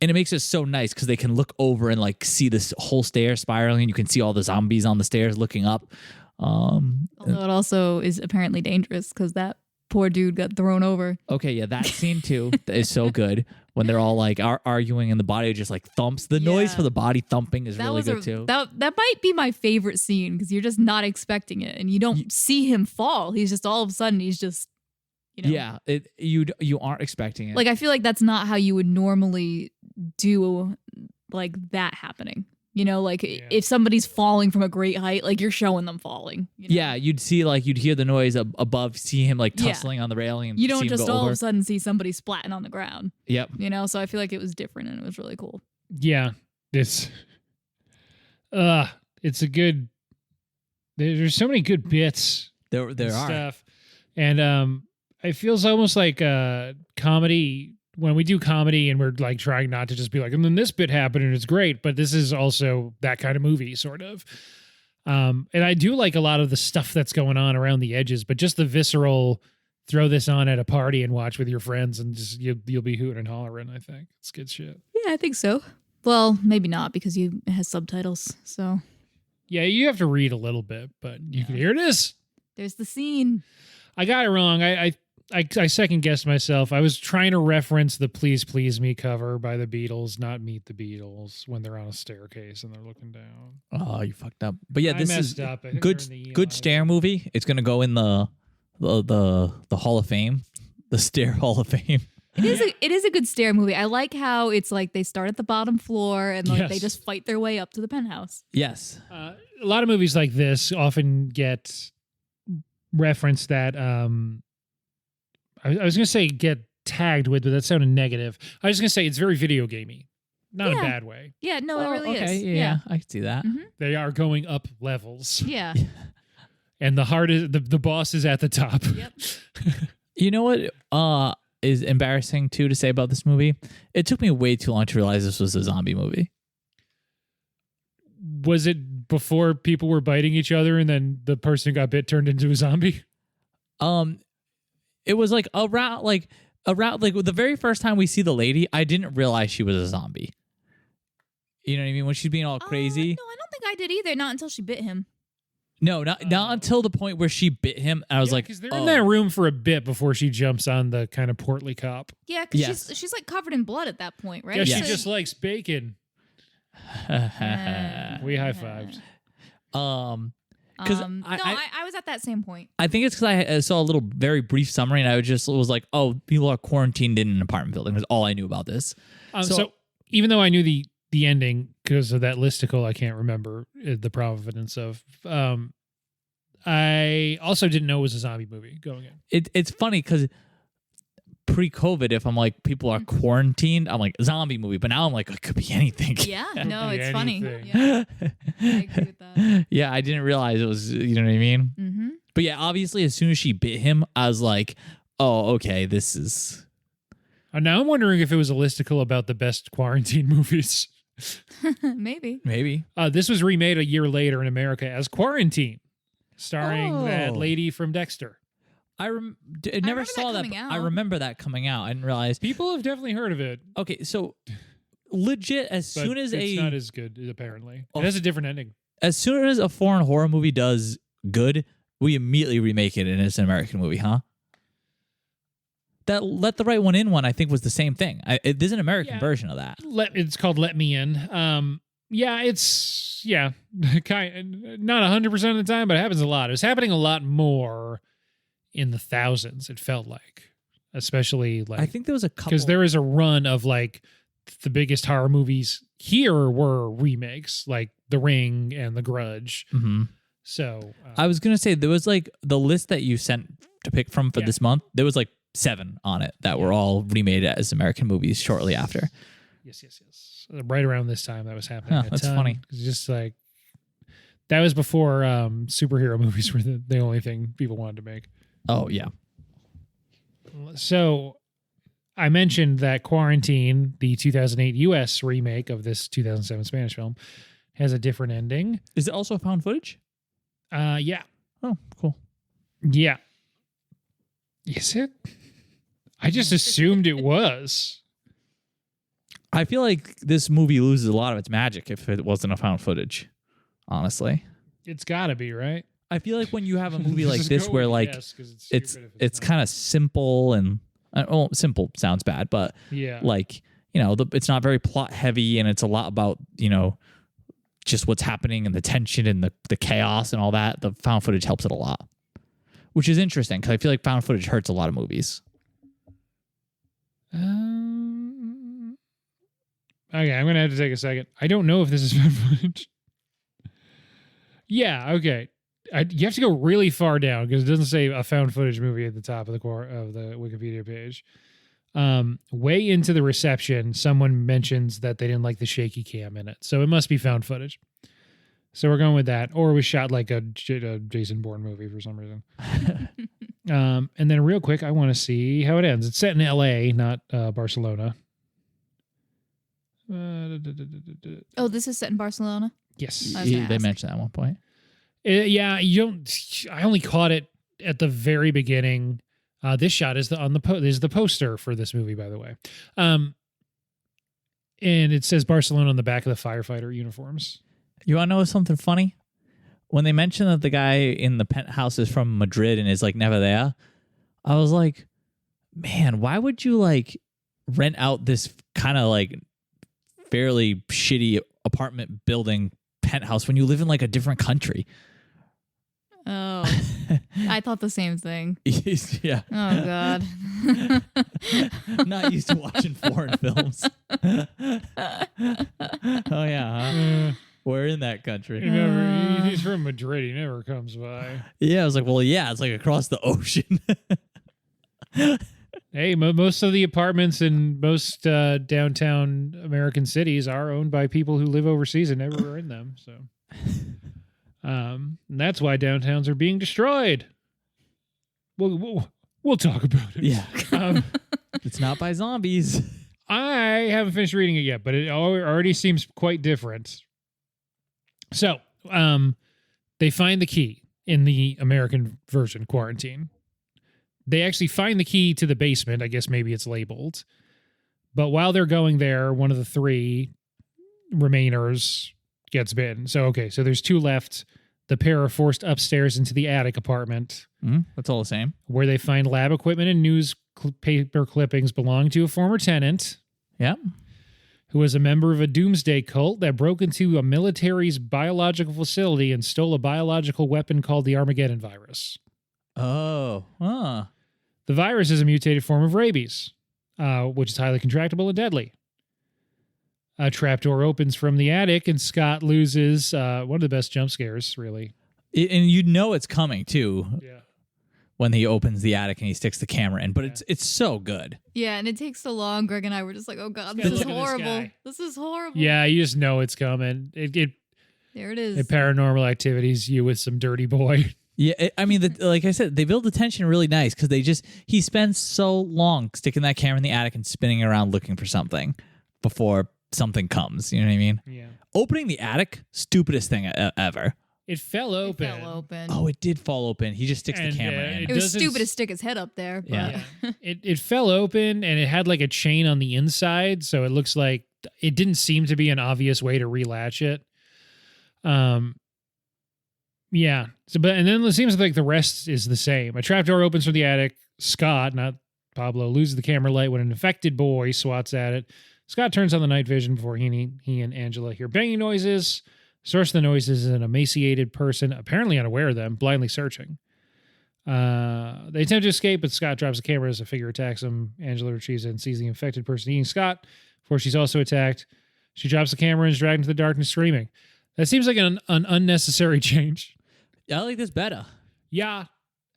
And it makes it so nice because they can look over and like see this whole stair spiraling, and you can see all the zombies on the stairs looking up. Although it also is apparently dangerous because that poor dude got thrown over. Okay, yeah, that scene too is so good when they're all like arguing and the body just like thumps. The noise Yeah. for the body thumping is That really was good too. that might be my favorite scene because you're just not expecting it and you don't see him fall. He's just all of a sudden he's just Yeah, you aren't expecting it. Like I feel like that's not how you would normally do like that happening. Like if somebody's falling from a great height, like you're showing them falling. Yeah, you'd hear the noise above, see him like Yeah. tussling on the railing, and You see don't him just go all over. of a sudden see somebody splatting on the ground. Yep. So I feel like it was different and it was really cool. Yeah. It's a good. There's so many good bits. There and are. stuff, and it feels almost like comedy. When we do comedy and we're like trying not to just be like, and then this bit happened and it's great, but this is also that kind of movie, sort of. And I do like a lot of the stuff that's going on around the edges, but just the visceral, throw this on at a party and watch with your friends, and just you'll be hooting and hollering. I think it's good shit. Yeah, I think so. Well, maybe not because it has subtitles. So Yeah, you have to read a little bit, but you can hear this. There's the scene. I got it wrong. I second guessed myself. I was trying to reference the "Please Please Me" cover by the Beatles, not "Meet the Beatles" when they're on a staircase and they're looking down. Oh, you fucked up. But yeah, I this messed is up. I think good. they're in the Good stair movie. It's gonna go in the Hall of Fame, the Stair Hall of Fame. It is a good stair movie. I like how it's like they start at the bottom floor and like they just fight their way up to the penthouse. Yes. A lot of movies like this often get referenced that I was going to say get tagged with, but that sounded negative. I was going to say it's very video gamey, not in a bad way. Yeah, no, it really okay, is. Yeah, I can see that. Mm-hmm. They are going up levels. Yeah. And the boss is at the top. Yep. You know what is embarrassing too to say about this movie? It took me way too long to realize this was a zombie movie. Was it before people were biting each other and then the person who got bit turned into a zombie? It was like around the very first time we see the lady, I didn't realize she was a zombie. You know what I mean? When she's being all crazy. No, I don't think I did either. Not until she bit him. No, not until the point where she bit him. I was like, because they're in that room for a bit before she jumps on the kind of portly cop. Yeah, because she's like covered in blood at that point, right? Yeah, she just likes bacon. We high-fived. Because I was at that same point. I think it's because I saw a little very brief summary and I was like, oh, people are quarantined in an apartment building. That's all I knew about this. So even though I knew the ending because of that listicle, I can't remember the provenance of. I also didn't know it was a zombie movie going in. It's funny because pre-COVID, if I'm like people are quarantined, I'm like zombie movie. But now I'm like it could be anything. Yeah, no, it's funny. Anything. Yeah. I agree with that. Yeah, I didn't realize it was. You know what I mean? Mm-hmm. But yeah, obviously, as soon as she bit him, I was like, oh, okay, this is. Now I'm wondering if it was a listicle about the best quarantine movies. Maybe. This was remade a year later in America as Quarantine, starring that lady from Dexter. I never saw that. I remember that coming out. I didn't realize People have definitely heard of it. Okay, so legit, as But soon as it's not as good, apparently. Oh. It has a different ending. as soon as a foreign horror movie does good, we immediately remake it and it's an American movie, huh? That Let the Right One In one, I think, was the same thing. There's an American version of that. It's called Let Me In. It's kind not 100% of the time, but it happens a lot. It was happening a lot more in the thousands. It felt like, especially like I think there was a couple because there is a run of like the biggest horror movies here were remakes, like The Ring and The Grudge. Mm-hmm. So I was gonna say there was like the list that you sent to pick from for this month. There was like 7 on it that were all remade as American movies shortly after. Yes. Right around this time that was happening. Huh, that's funny. It's just like that was before superhero movies were the only thing people wanted to make. Oh yeah. So I mentioned that Quarantine, the 2008 U.S. remake of this 2007 Spanish film, has a different ending. Is it also found footage? Yeah. Oh, cool. Yeah. Is it? I just assumed it was. I feel like this movie loses a lot of its magic if it wasn't a found footage, honestly. It's got to be, right? I feel like when you have a movie like this where like it's kind of simple and simple sounds bad, but yeah, like, you know, it's not very plot heavy and it's a lot about, you know, just what's happening and the tension and the chaos and all that. The found footage helps it a lot, which is interesting because I feel like found footage hurts a lot of movies. Okay, I'm gonna have to take a second. I don't know if this is found footage. Yeah, okay. You have to go really far down because it doesn't say a found footage movie at the top of the Wikipedia page. Way into the reception, someone mentions that they didn't like the shaky cam in it, so it must be found footage. So we're going with that, or it was shot like a Jason Bourne movie for some reason. And then real quick, I want to see how it ends. It's set in L.A., not Barcelona. Oh, this is set in Barcelona? Yes. They mentioned that at one point. Yeah, you don't. I only caught it at the very beginning. This shot is the poster for this movie, by the way. And it says Barcelona on the back of the firefighter uniforms. You want to know something funny? when they mentioned that the guy in the penthouse is from Madrid and is like never there, I was like, man, why would you like rent out this kind of like fairly shitty apartment building penthouse when you live in like a different country? Oh, I thought the same thing. Yeah. Oh, God. Not used to watching foreign films. Oh, yeah, huh? We're in that country. He's from Madrid. He never comes by. Yeah, I was like, well, yeah, it's like across the ocean. Hey, most of the apartments in most downtown American cities are owned by people who live overseas and never are in them. So, and that's why downtowns are being destroyed. We'll talk about it. Yeah, it's not by zombies. I haven't finished reading it yet, but it already seems quite different. So, they find the key in the American version, Quarantine. They actually find the key to the basement. I guess maybe it's labeled. But while they're going there, one of the three remainers gets bitten. So there's two left. The pair are forced upstairs into the attic apartment. That's all the same. Where they find lab equipment and newspaper clippings belonging to a former tenant. Yep. Who was a member of a doomsday cult that broke into a military's biological facility and stole a biological weapon called the Armageddon virus. Oh. Huh. The virus is a mutated form of rabies, which is highly contractable and deadly. A trapdoor opens from the attic, and Scott loses one of the best jump scares, really. And you know it's coming, too. Yeah. When he opens the attic and he sticks the camera in. But it's so good. Yeah, and it takes so long. Greg and I were just like, oh, God, this is horrible. This is horrible. Yeah, you just know it's coming. There it is. Paranormal Activities, you with some dirty boy. Yeah, I mean, like I said, they build the tension really nice because he spends so long sticking that camera in the attic and spinning around looking for something before something comes. You know what I mean? Yeah. Opening the attic, stupidest thing ever. It fell open. Oh, it did fall open. He just sticks the camera in. It was stupid to stick his head up there. But. Yeah. It fell open and it had like a chain on the inside, so it looks like it didn't seem to be an obvious way to relatch it. Yeah. And then it seems like the rest is the same. A trapdoor opens from the attic. Scott, not Pablo, loses the camera light when an infected boy swats at it. Scott turns on the night vision before he and Angela hear banging noises. Source of the noises is an emaciated person, apparently unaware of them, blindly searching. They attempt to escape, but Scott drops the camera as a figure attacks him. Angela retrieves it and sees the infected person eating Scott before she's also attacked. She drops the camera and is dragged into the darkness screaming. That seems like an unnecessary change. I like this better. Yeah.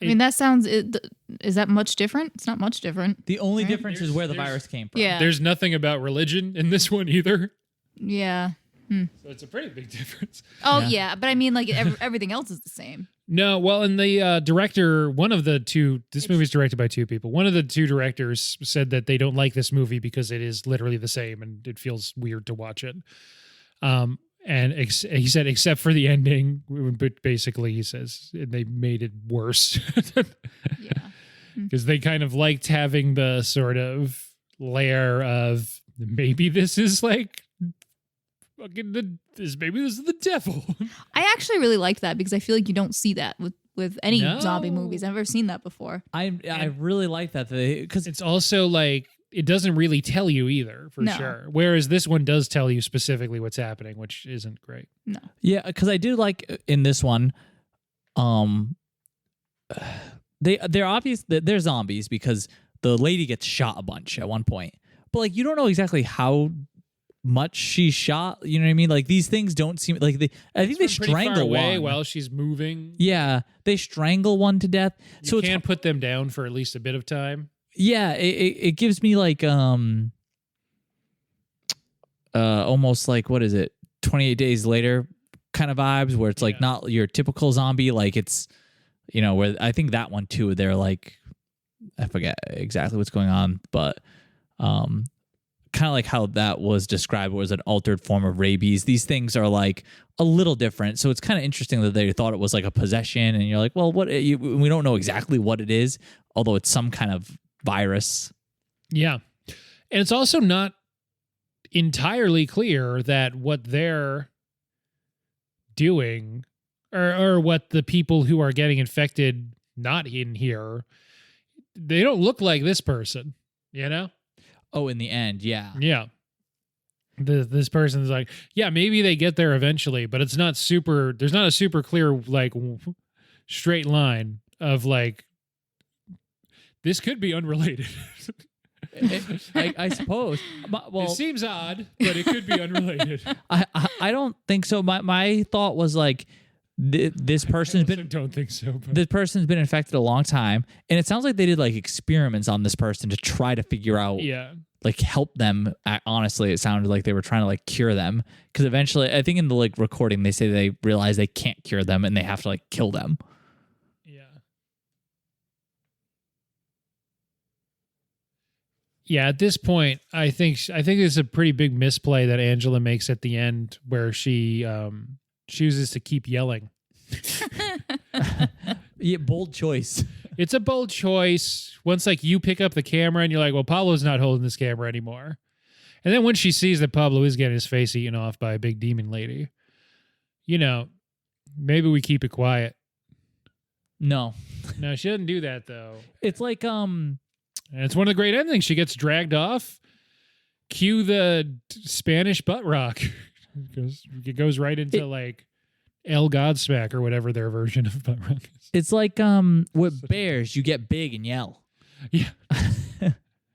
I mean, that sounds... Is that much different? It's not much different. The only difference is where the virus came from. Yeah. There's nothing about religion in this one either. Yeah. So it's a pretty big difference. Oh, yeah. But I mean, like, everything else is the same. No, well, and the director, one of the two... This movie is directed by two people. One of the two directors said that they don't like this movie because it is literally the same and it feels weird to watch it. And he said, except for the ending, but basically he says they made it worse. Yeah. Because they kind of liked having the sort of layer of maybe this is like maybe this is the devil. I actually really liked that because I feel like you don't see that with any zombie movies. I've never seen that before. I really like that because it's also like it doesn't really tell you either for sure. Whereas this one does tell you specifically what's happening, which isn't great. No. Yeah, because I do like in this one, they're obvious that they're zombies because the lady gets shot a bunch at one point, but like you don't know exactly how much she shot. You know what I mean? Like these things don't seem like I think they strangle one while she's moving. Yeah, they strangle one to death. You can't put them down for at least a bit of time. Yeah, it gives me like almost like what is it? 28 Days Later kind of vibes where it's like not your typical zombie, like it's where I think that one too, they're like I forget exactly what's going on, but kind of like how that was described was an altered form of rabies. These things are like a little different. So it's kind of interesting that they thought it was like a possession and you're like, well, we don't know exactly what it is, although it's some kind of virus. Yeah. And it's also not entirely clear that what they're doing or what the people who are getting infected not in here, they don't look like this person, you know? Oh, in the end, yeah. Yeah. This person's like, yeah, maybe they get there eventually, but it's not super, there's not a super clear, like, straight line of, like, this could be unrelated. I suppose. Well, it seems odd, but it could be unrelated. I don't think so. My thought was like, this person's don't think so. But. This person's been infected a long time, and it sounds like they did like experiments on this person to try to figure out, like help them. Honestly, it sounded like they were trying to like cure them, because eventually, I think in the like recording, they say they realize they can't cure them and they have to like kill them. Yeah, at this point, I think it's a pretty big misplay that Angela makes at the end, where she chooses to keep yelling. Yeah, bold choice. It's a bold choice. Once like you pick up the camera and you're like, well, Pablo's not holding this camera anymore. And then when she sees that Pablo is getting his face eaten off by a big demon lady, you know, maybe we keep it quiet. No, she doesn't do that though. It's like and it's one of the great endings. She gets dragged off. Cue the Spanish butt rock. It goes right into like El Godsmack or whatever their version of butt rock is. It's like with bears, you get big and yell. Yeah.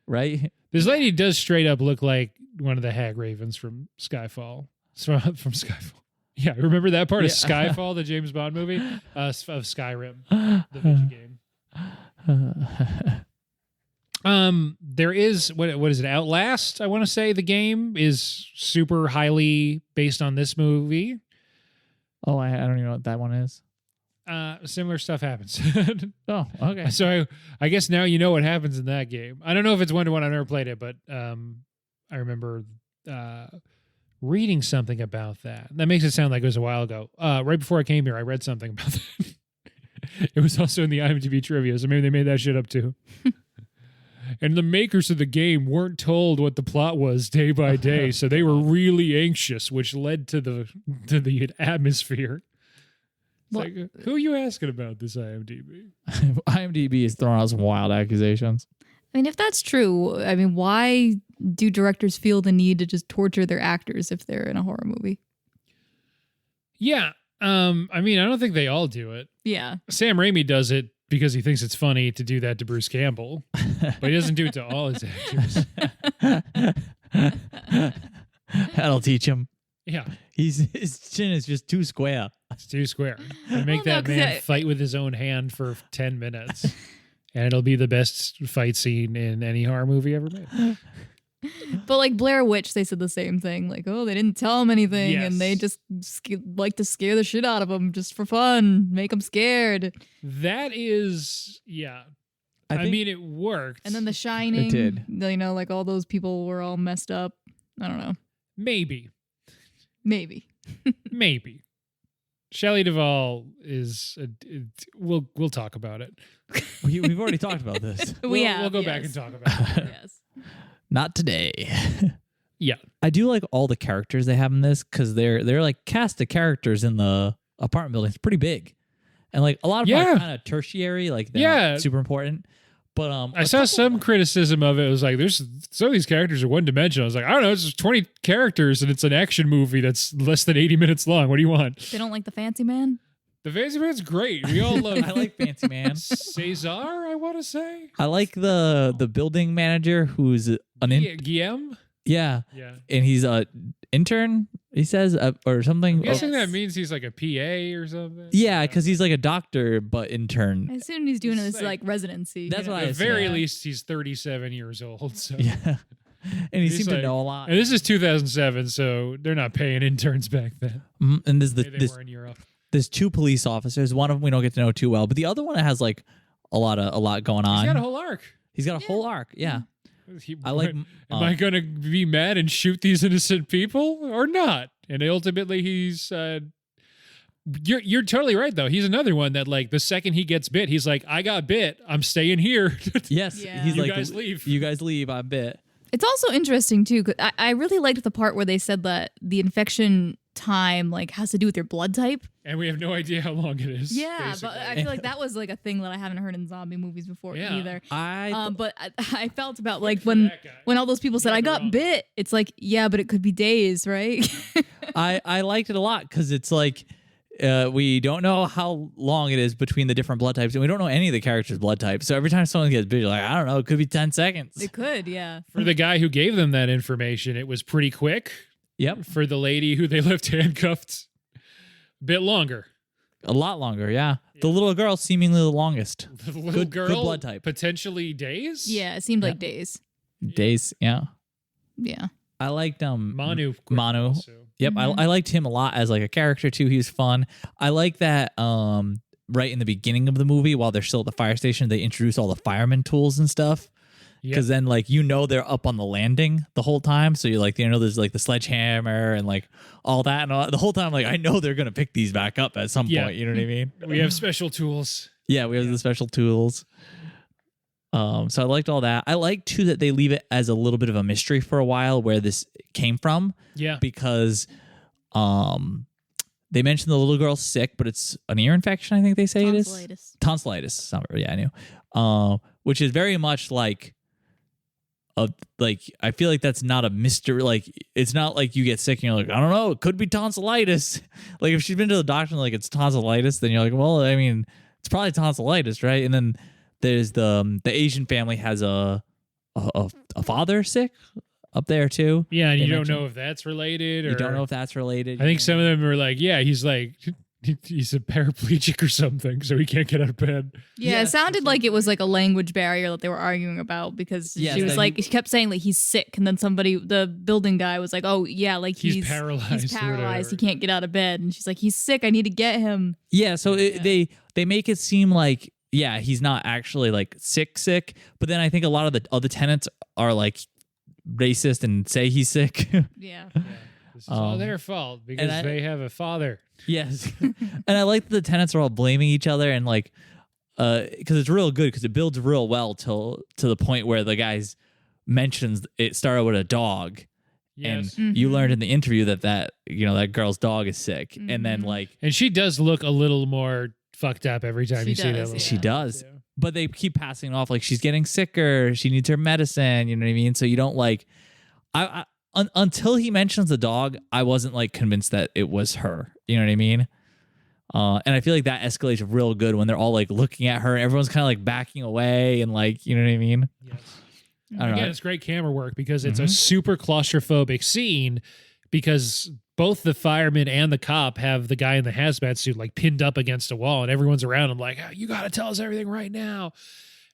Right? This lady does straight up look like one of the Hag Ravens from Skyfall. From Skyfall. Yeah, remember that part of Skyfall, the James Bond movie? Of Skyrim, the video game. There is what is it? Outlast, I want to say the game is super highly based on this movie. Oh, I don't even know what that one is. Similar stuff happens. Oh, okay. So I guess now you know what happens in that game. I don't know if it's 1-to-1. I've never played it, but I remember reading something about that. That makes it sound like it was a while ago. Right before I came here, I read something about that. It was also in the IMDb trivia, so maybe they made that shit up too. And the makers of the game weren't told what the plot was day by day, so they were really anxious, which led to the atmosphere. Like, who are you asking about this IMDb? IMDb is throwing out some wild accusations. I mean, if that's true, I mean, why do directors feel the need to just torture their actors if they're in a horror movie? Yeah. I mean, I don't think they all do it. Yeah. Sam Raimi does it because he thinks it's funny to do that to Bruce Campbell, but he doesn't do it to all his actors. That'll teach him. Yeah. His chin is just too square. It's too square. And make that man fight with his own hand for 10 minutes. And it'll be the best fight scene in any horror movie ever made. But like Blair Witch, they said the same thing. Like, oh, they didn't tell him anything, yes. And they just like to scare the shit out of him just for fun, make them scared. That is, yeah. I mean, it worked. And then The Shining. It did. You know, like all those people were all messed up. I don't know. Maybe. Maybe. Shelley Duvall is. We'll talk about it. We've already talked about this. We'll go back and talk about it. Yes. Not today. Yeah. I do like all the characters they have in this because they're like cast of characters in the apartment building. It's pretty big. And like a lot of them are kind of tertiary, like they're not super important. But I saw some criticism of it. It was like, there's some of these characters are one dimensional. I was like, I don't know, it's just 20 characters and it's an action movie that's less than 80 minutes long. What do you want? They don't like the Fancy Man? The Fancy Man's great. We all love I like Fancy Man. Cesar, I want to say. I like the building manager who's Guillaume? Yeah. And he's a intern, he says, or something. I'm guessing that means he's like a PA or something. Yeah, because he's like a doctor, but intern. I assume he's doing this like residency. That's what I assume. At the very least, he's 37 years old. So. Yeah. And he seemed to know a lot. And this is 2007, so they're not paying interns back then. And there's they were in Europe. There's two police officers. One of them we don't get to know too well, but the other one has like a lot going on. He's got a whole arc. He's got a whole arc. Yeah. I like. Am I going to be mad and shoot these innocent people or not? And ultimately, he's. You're totally right though. He's another one that like the second he gets bit, he's like, I got bit. I'm staying here. Yes. Yeah. He's you like, guys leave. You guys leave. I'm bit. It's also interesting too, because I really liked the part where they said that the infection time like has to do with your blood type. And we have no idea how long it is. Yeah, basically. but I feel like that was like a thing that I haven't heard in zombie movies before either. But I felt about like when all those people said I got bit, it's like, yeah, but it could be days, right? I liked it a lot because it's like we don't know how long it is between the different blood types, and we don't know any of the characters' blood types. So every time someone gets bit, you're like, I don't know, it could be 10 seconds. It could, yeah. For the guy who gave them that information, it was pretty quick. Yep. For the lady who they left handcuffed, a bit longer. A lot longer, yeah. The little girl seemingly the longest. The little girl, good blood type. Potentially days? Yeah, it seemed like days. Days, yeah. Yeah. I liked Manu. Also. Yep, I liked him a lot as like a character too. He was fun. I like that right in the beginning of the movie, while they're still at the fire station, they introduce all the fireman tools and stuff. Because then, like, they're up on the landing the whole time. So you're like, there's like the sledgehammer and like all that. And the whole time, like, I know they're going to pick these back up at some point. You know what I mean? We have special tools. Yeah, we have the special tools. So I liked all that. I like, too, that they leave it as a little bit of a mystery for a while where this came from. Yeah. Because they mentioned the little girl's sick, but it's an ear infection, I think they say it is. Tonsillitis. Yeah, I knew. Which is very much like... I feel like that's not a mystery. Like, it's not like you get sick and you're like, I don't know, it could be tonsillitis. Like, if she's been to the doctor and like it's tonsillitis, then you're like, well, I mean, it's probably tonsillitis, right? And then there's the Asian family has a father sick up there too. Yeah, and you don't know if that's related. Or you don't know if that's related. I think some of them are like, yeah, he's like. He's a paraplegic or something, so he can't get out of bed. Yeah, it sounded like it was like a language barrier that they were arguing about because she was like, she kept saying like he's sick, and then the building guy was like, oh yeah, like he's paralyzed. He's paralyzed. He can't get out of bed, and she's like, he's sick. I need to get him. Yeah, so they make it seem like he's not actually like sick, but then I think a lot of the other tenants are like racist and say he's sick. Yeah. This is all their fault because they have a father. Yes. And I like that the tenants are all blaming each other and like, because it's real good because it builds real well to the point where the guys mentions it started with a dog. Yes. And you learned in the interview that girl's dog is sick. And then like. And she does look a little more fucked up every time you see that. She does. Yeah. But they keep passing it off like she's getting sicker. She needs her medicine. You know what I mean? So you don't like. Until he mentions the dog, I wasn't like convinced that it was her. You know what I mean? And I feel like that escalates real good when they're all like looking at her. Everyone's kind of like backing away and like, you know what I mean? Yes. Again, it's great camera work because it's a super claustrophobic scene because both the fireman and the cop have the guy in the hazmat suit like pinned up against a wall and everyone's around him like, oh, you got to tell us everything right now.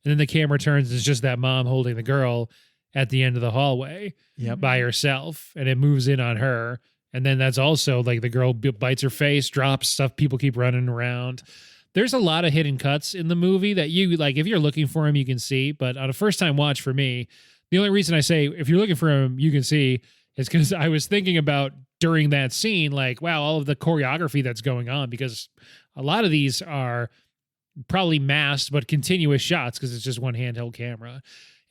And then the camera turns and it's just that mom holding the girl at the end of the hallway by herself, and it moves in on her. And then that's also like the girl bites her face, drops stuff. People keep running around. There's a lot of hidden cuts in the movie that you like. If you're looking for them, you can see. But on a first time watch for me, the only reason I say if you're looking for them, you can see is because I was thinking about during that scene, like, wow, all of the choreography that's going on, because a lot of these are probably masked, but continuous shots because it's just one handheld camera.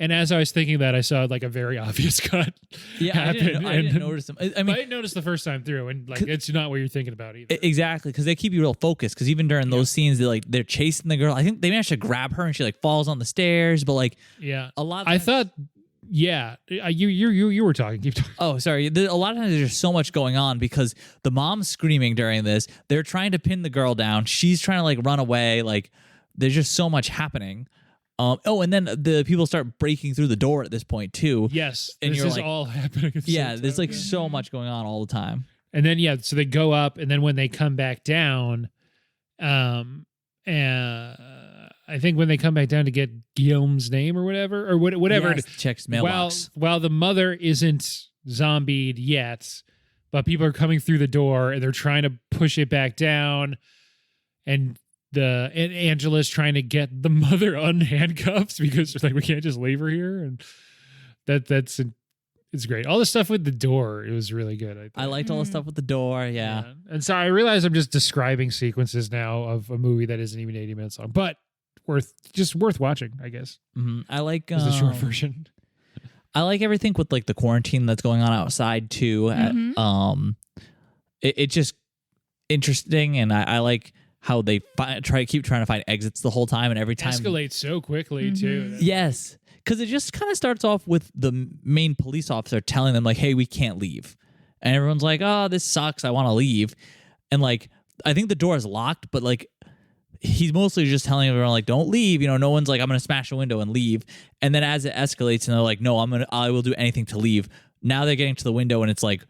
And as I was thinking that, I saw like a very obvious cut happen. I didn't notice them. I mean, I didn't notice the first time through, and like it's not what you're thinking about either. Exactly, because they keep you real focused. Because even during those scenes, they're chasing the girl. I think they managed to grab her, and she like falls on the stairs. But like, a lot. Of I thought, you were talking. Keep talking. Oh, sorry. A lot of times there's just so much going on because the mom's screaming during this. They're trying to pin the girl down. She's trying to like run away. Like, there's just so much happening. And then the people start breaking through the door at this point too. Yes, and this is like, all happening. At the same time. There's like so much going on all the time. And then so they go up, and then when they come back down, and I think when they come back down to get Guillaume's name or whatever, Yes, checks mailbox. While the mother isn't zombied yet, but people are coming through the door and they're trying to push it back down, and Angela's trying to get the mother unhandcuffed because they're like, we can't just leave her here, and it's great. All the stuff with the door, it was really good. I liked all the stuff with the door, yeah. And so I realize I'm just describing sequences now of a movie that isn't even 80 minutes long, but worth watching, I guess. Mm-hmm. I like the short version. I like everything with like the quarantine that's going on outside too. it's just interesting, and I like how they keep trying to find exits the whole time, and every time escalates so quickly too. Yes, because it just kind of starts off with the main police officer telling them like, "Hey, we can't leave," and everyone's like, "Oh, this sucks. I want to leave," and like I think the door is locked, but like he's mostly just telling everyone like, "Don't leave." No one's like, "I'm gonna smash a window and leave." And then as it escalates, and they're like, "No, I will do anything to leave." Now they're getting to the window, and it's like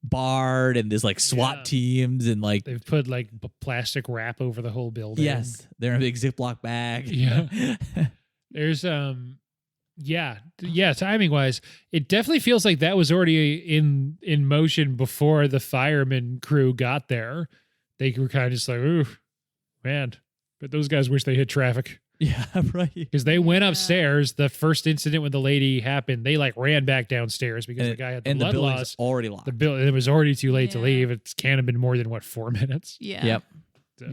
barred, and there's like SWAT teams, and like they've put like plastic wrap over the whole building. Yes, they're in a big Ziploc bag. Yeah. There's timing wise, it definitely feels like that was already in motion before the fireman crew got there. They were kind of just like, ooh, man, but those guys wish they hit traffic. Yeah, right. Because they went upstairs. The first incident when the lady happened, they like ran back downstairs because the guy had the blood loss. Already locked. It was already too late to leave. It can't have been more than 4 minutes. Yeah. Yep. So.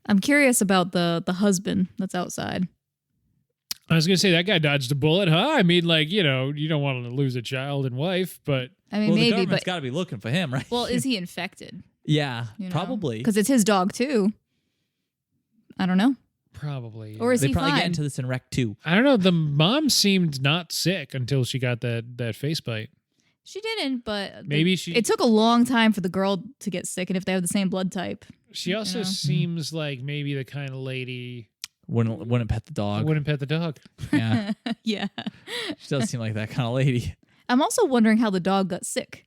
I'm curious about the husband that's outside. I was gonna say that guy dodged a bullet, huh? I mean, like, you don't want to lose a child and wife, but I mean, the maybe, government's but got to be looking for him, right? well, is he infected? Yeah, probably. Because it's his dog too. I don't know. Probably. Or is they he probably fine? get into this in Rec 2. I don't know. The mom seemed not sick until she got that face bite. She didn't, but Maybe it took a long time for the girl to get sick, and if they have the same blood type. She also seems like maybe the kind of lady wouldn't pet the dog. Wouldn't pet the dog. Yeah. Yeah. She does seem like that kind of lady. I'm also wondering how the dog got sick.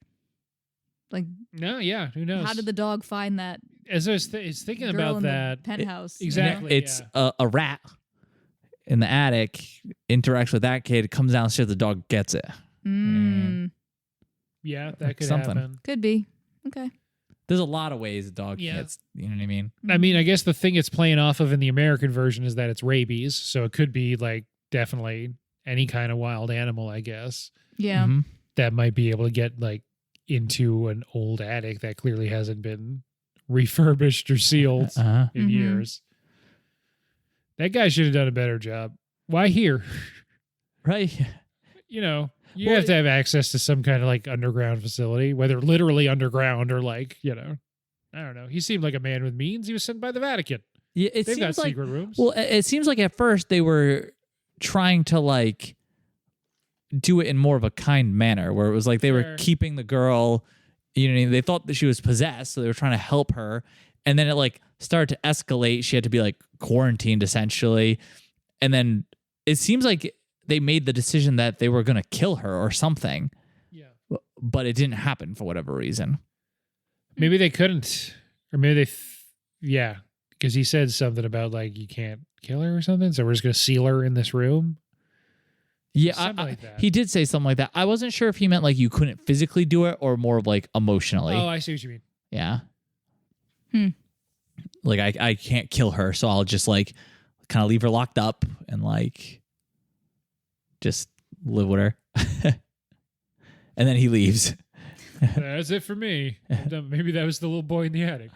Like, no, yeah, who knows? How did the dog find that? As I was thinking girl about in that, the penthouse. exactly. It's a rat in the attic interacts with that kid, comes downstairs, the dog gets it. Yeah, that could something happen. Could be. Okay. There's a lot of ways a dog gets, you know what I mean? I mean, I guess the thing it's playing off of in the American version is that it's rabies, so it could be like definitely any kind of wild animal, I guess. Yeah. Mm-hmm. That might be able to get like into an old attic that clearly hasn't been refurbished or sealed in years. That guy should have done a better job. Why here? Right. You have to have access to some kind of like underground facility, whether literally underground or like, I don't know. He seemed like a man with means. He was sent by the Vatican. Yeah, They've got secret rooms. Well, it seems like at first they were trying to like do it in more of a kind manner, where it was like they were keeping the girl, they thought that she was possessed, so they were trying to help her. And then it like started to escalate. She had to be like quarantined essentially. And then it seems like they made the decision that they were going to kill her or something. Yeah. But it didn't happen for whatever reason. Maybe they couldn't. Or maybe because he said something about like you can't kill her or something. So we're just going to seal her in this room. Yeah, like that. He did say something like that. I wasn't sure if he meant like you couldn't physically do it or more of like emotionally. Oh, I see what you mean. Yeah. Like I can't kill her, so I'll just like kind of leave her locked up and like just live with her. And then he leaves. That's it for me. Maybe that was the little boy in the attic.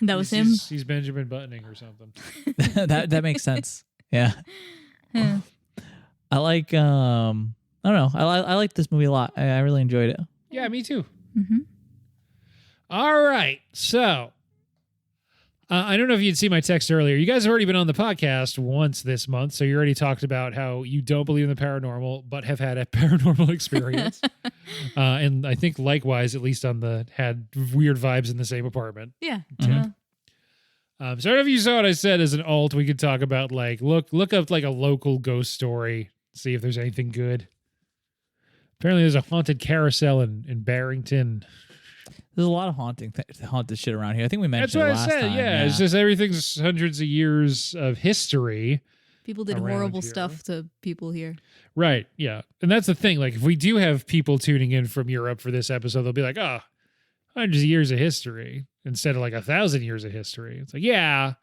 That was him? He's Benjamin Buttoning or something. that makes sense. Yeah. I like I don't know. I like this movie a lot. I really enjoyed it. Yeah, me too. Mm-hmm. All right. So I don't know if you'd see my text earlier. You guys have already been on the podcast once this month, so you already talked about how you don't believe in the paranormal, but have had a paranormal experience. And I think likewise, at least had weird vibes in the same apartment. Yeah. So I don't know if you saw what I said as an alt. We could talk about like look up like a local ghost story, see if there's anything good. Apparently, there's a haunted carousel in Barrington. There's a lot of haunted shit around here. I think we mentioned That's what it last I said. time. Yeah, it's just everything's hundreds of years of history. People did around horrible here. stuff to people here. Right. Yeah. And that's the thing. Like, if we do have people tuning in from Europe for this episode, they'll be like, oh, hundreds of years of history instead of like 1,000 years of history. It's like, yeah.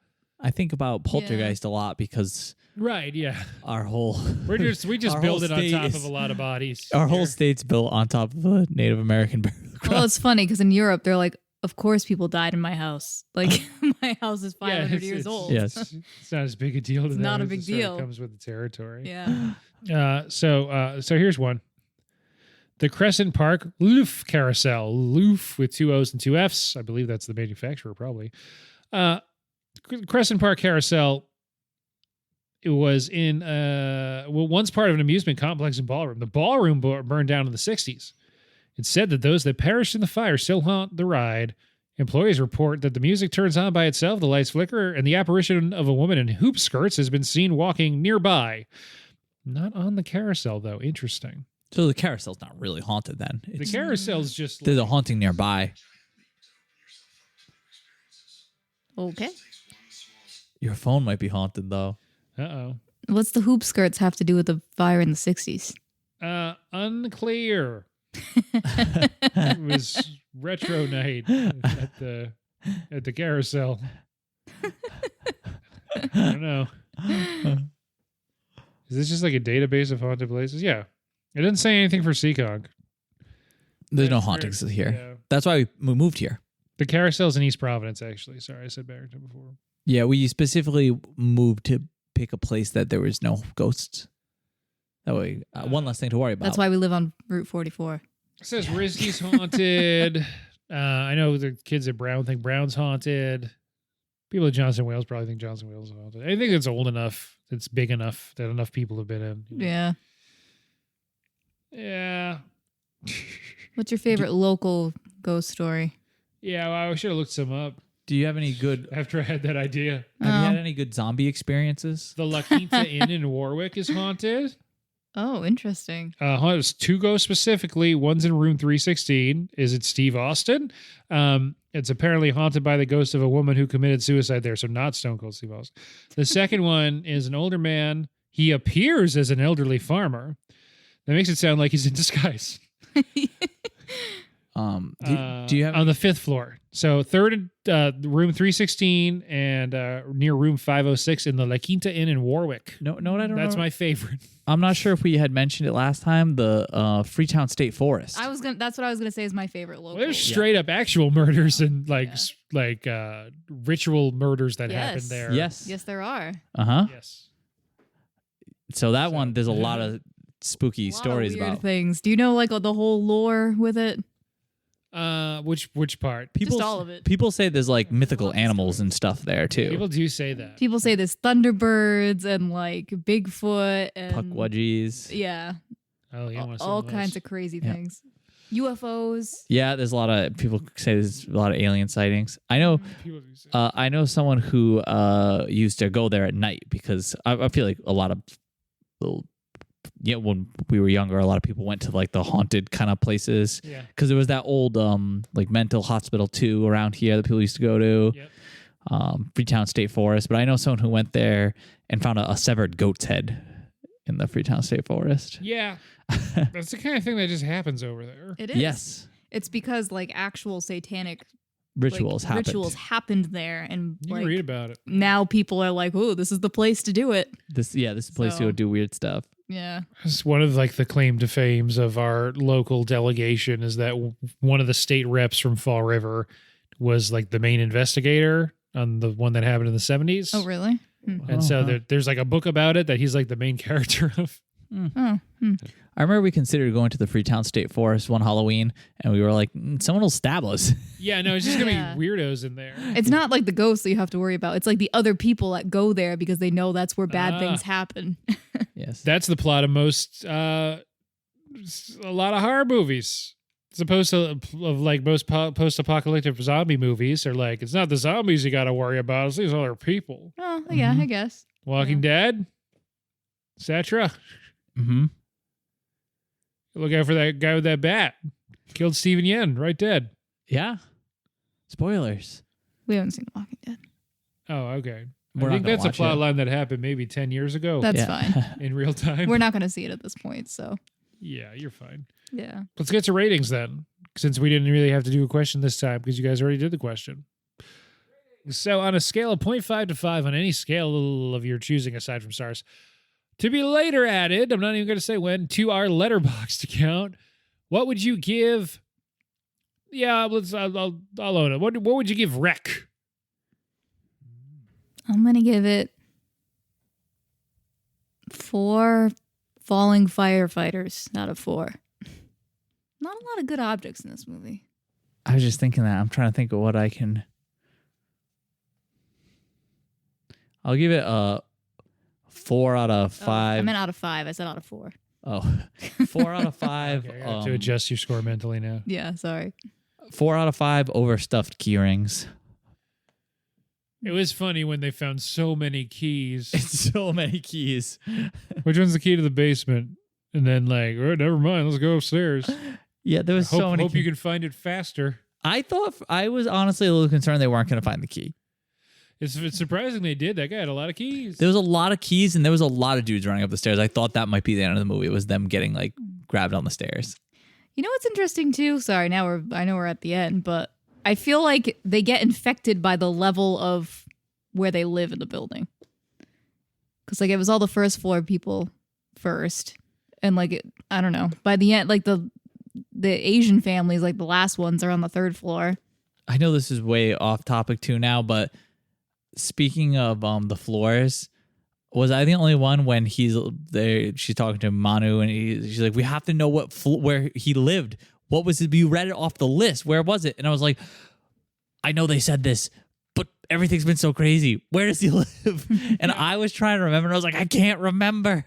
I think about Poltergeist a lot because right. Yeah. our whole we just our build whole it on state top is- of a lot of bodies. our whole here. state's built on top of a Native American burial ground. Well, it's funny because in Europe, they're like, of course people died in my house. Like, my house is 500 years old. Yes. It's not as big a deal to them. not a It big just sort of deal. comes with the territory. Yeah. So here's one. The Crescent Park Loof Carousel. Loof with 2 O's and 2 F's. I believe that's the manufacturer, probably. Crescent Park Carousel. It was in once part of an amusement complex and ballroom. The ballroom burned down in the 60s. It's said that those that perished in the fire still haunt the ride. Employees report that the music turns on by itself, the lights flicker, and the apparition of a woman in hoop skirts has been seen walking nearby. Not on the carousel, though. Interesting. So the carousel's not really haunted then. The carousel's just... There's a haunting nearby. Okay. Your phone might be haunted, though. Uh-oh. What's the hoop skirts have to do with the fire in the 60s? Unclear. It was retro night at the carousel. I don't know. Is this just like a database of haunted places? Yeah. It didn't say anything for Seekonk. There's no hauntings here. Yeah. That's why we moved here. The carousel's in East Providence, actually. Sorry, I said Barrington before. Yeah, we specifically moved to pick a place that there was no ghosts. That way, one less thing to worry about. That's why we live on Route 44. It says Risky's haunted. I know the kids at Brown think Brown's haunted. People at Johnson Wales probably think Johnson Wales is haunted. I think it's old enough, it's big enough that enough people have been in. You know? Yeah. Yeah. What's your favorite local ghost story? Yeah, well, I should have looked some up Do you have any good? after I had that idea. Have you had any good zombie experiences? The La Quinta Inn in Warwick is haunted. Oh, interesting. It's 2 ghosts specifically. One's in room 316. Is it Steve Austin? It's apparently haunted by the ghost of a woman who committed suicide there, so not Stone Cold Steve Austin. The second one is an older man. He appears as an elderly farmer. That makes it sound like he's in disguise. Do you have on the 5th floor? So third, room 316 and near room 506 in the La Quinta Inn in Warwick. No, I don't know. That's my favorite. I'm not sure if we had mentioned it last time. The Freetown State Forest. That's what I was gonna say is my favorite local. Well, there's straight up actual murders and ritual murders that happen there. Yes, there are. Yes. So that one, there's a lot of spooky stories weird about things. Do you know like the whole lore with it? Which part? Just all of it. People say there's like mythical animals and stuff there too. People do say that. People say there's thunderbirds and like Bigfoot and Puckwudgies. Yeah. Oh yeah, all kinds of crazy things. UFOs. Yeah, there's a lot of people say there's a lot of alien sightings. I know. I know someone who used to go there at night because I feel like a lot of when we were younger, a lot of people went to like the haunted kind of places. Yeah. Because there was that old like mental hospital too around here that people used to go to. Yep. Freetown State Forest. But I know someone who went there and found a severed goat's head in the Freetown State Forest. Yeah. That's the kind of thing that just happens over there. It is. Yes. It's because like actual satanic rituals happened there, and You can read about it. Now people are like, "Oh, this is the place to do it." This is the place to go do weird stuff. Yeah. It's one of like the claim to fames of our local delegation is that one of the state reps from Fall River was like the main investigator on the one that happened in the 70s. Oh, really? And so there's like a book about it that he's like the main character of. I remember we considered going to the Freetown State Forest one Halloween, and we were like, someone will stab us. Yeah, no, it's just going to be weirdos in there. It's not like the ghosts that you have to worry about. It's like the other people that go there because they know that's where bad things happen. Yes. That's the plot of most, a lot of horror movies. As opposed to of like most post-apocalyptic zombie movies are like, it's not the zombies you got to worry about, it's these other people. Oh, yeah, I guess. Walking Dead, etc. Mm-hmm. Look out for that guy with that bat. Killed Stephen Yen, right dead. Yeah. Spoilers. We haven't seen The Walking Dead. Oh, okay. We're I think not gonna that's a watch plot it. line that happened maybe 10 years ago. That's fine. In real time. We're not going to see it at this point, so. Yeah, you're fine. Yeah. Let's get to ratings then, since we didn't really have to do a question this time because you guys already did the question. So on a scale of 0.5 to 5 on any scale of your choosing aside from stars, to be later added, I'm not even going to say when, to our Letterboxd account, what would you give? Yeah, I'll own it. What would you give Wreck? I'm going to give it 4 falling firefighters out of 4. Not a lot of good objects in this movie. I was just thinking that. I'm trying to think of what I can. I'll give it a 4 out of 5. I meant out of 5. I said out of 4. Oh, 4 out of 5. Okay, I have to adjust your score mentally now. Yeah, sorry. 4 out of 5 overstuffed key rings. It was funny when they found so many keys. It's so many keys. Which one's the key to the basement? And then like, oh, never mind, let's go upstairs. Yeah, there was so many. Hope you can find it faster. I thought I was honestly a little concerned they weren't going to find the key. It's surprising they did. That guy had a lot of keys. There was a lot of keys and there was a lot of dudes running up the stairs. I thought that might be the end of the movie. It was them getting like grabbed on the stairs. You know what's interesting too? Sorry, I know we're at the end, but I feel like they get infected by the level of where they live in the building. Because like it was all the first floor people first, and like I don't know. By the end, like the Asian families, like the last ones, are on the 3rd floor. I know this is way off topic too now, but speaking of the floors, was I the only one when he's there? She's talking to Manu, and she's like, "We have to know where he lived. What was it? You read it off the list. Where was it?" And I was like, "I know they said this, but everything's been so crazy. Where does he live?" And I was trying to remember, and I was like, "I can't remember."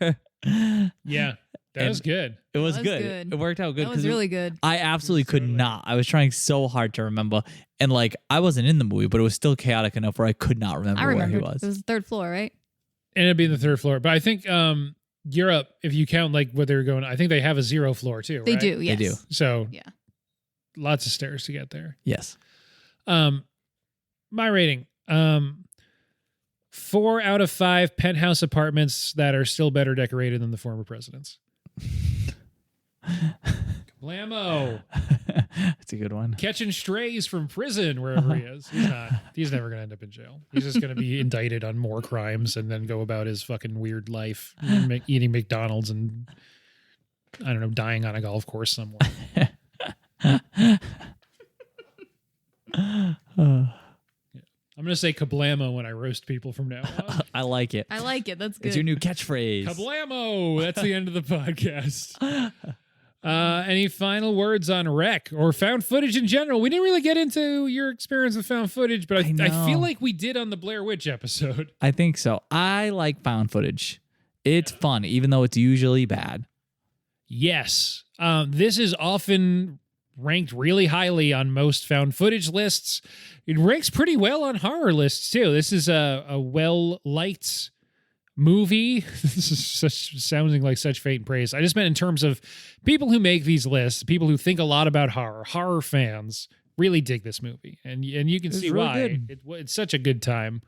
Yeah, that was good. It was That was good. good. It worked out good. That was really good. I absolutely could not. I was trying so hard to remember, and like I wasn't in the movie, but it was still chaotic enough where I could not remember I remember where he was. It was the 3rd floor, right? Ended up being the 3rd floor. But I think Europe, if you count like where they were going, I think they have a 0 floor too, They right? do, yes. They do. So Yeah. lots of stairs to get there. Yes. My rating, 4 out of 5 penthouse apartments that are still better decorated than the former president's. Blammo. That's a good one. Catching strays from prison wherever he is. He's never going to end up in jail. He's just going to be indicted on more crimes and then go about his fucking weird life, eating McDonald's and, I don't know, dying on a golf course somewhere. I'm going to say kablamo when I roast people from now on. I like it. I like it. That's good. It's your new catchphrase. Kablamo! That's the end of the podcast. Any final words on Rec or found footage in general? We didn't really get into your experience with found footage, but I feel like we did on the Blair Witch episode. I think so. I like found footage. It's fun, even though it's usually bad. Yes. This is often ranked really highly on most found footage lists. It ranks pretty well on horror lists, too. This is a well-liked movie. This is sounding like such faint praise. I just meant in terms of people who make these lists, people who think a lot about horror fans really dig this movie. And you can see really why. good. It's such a good time.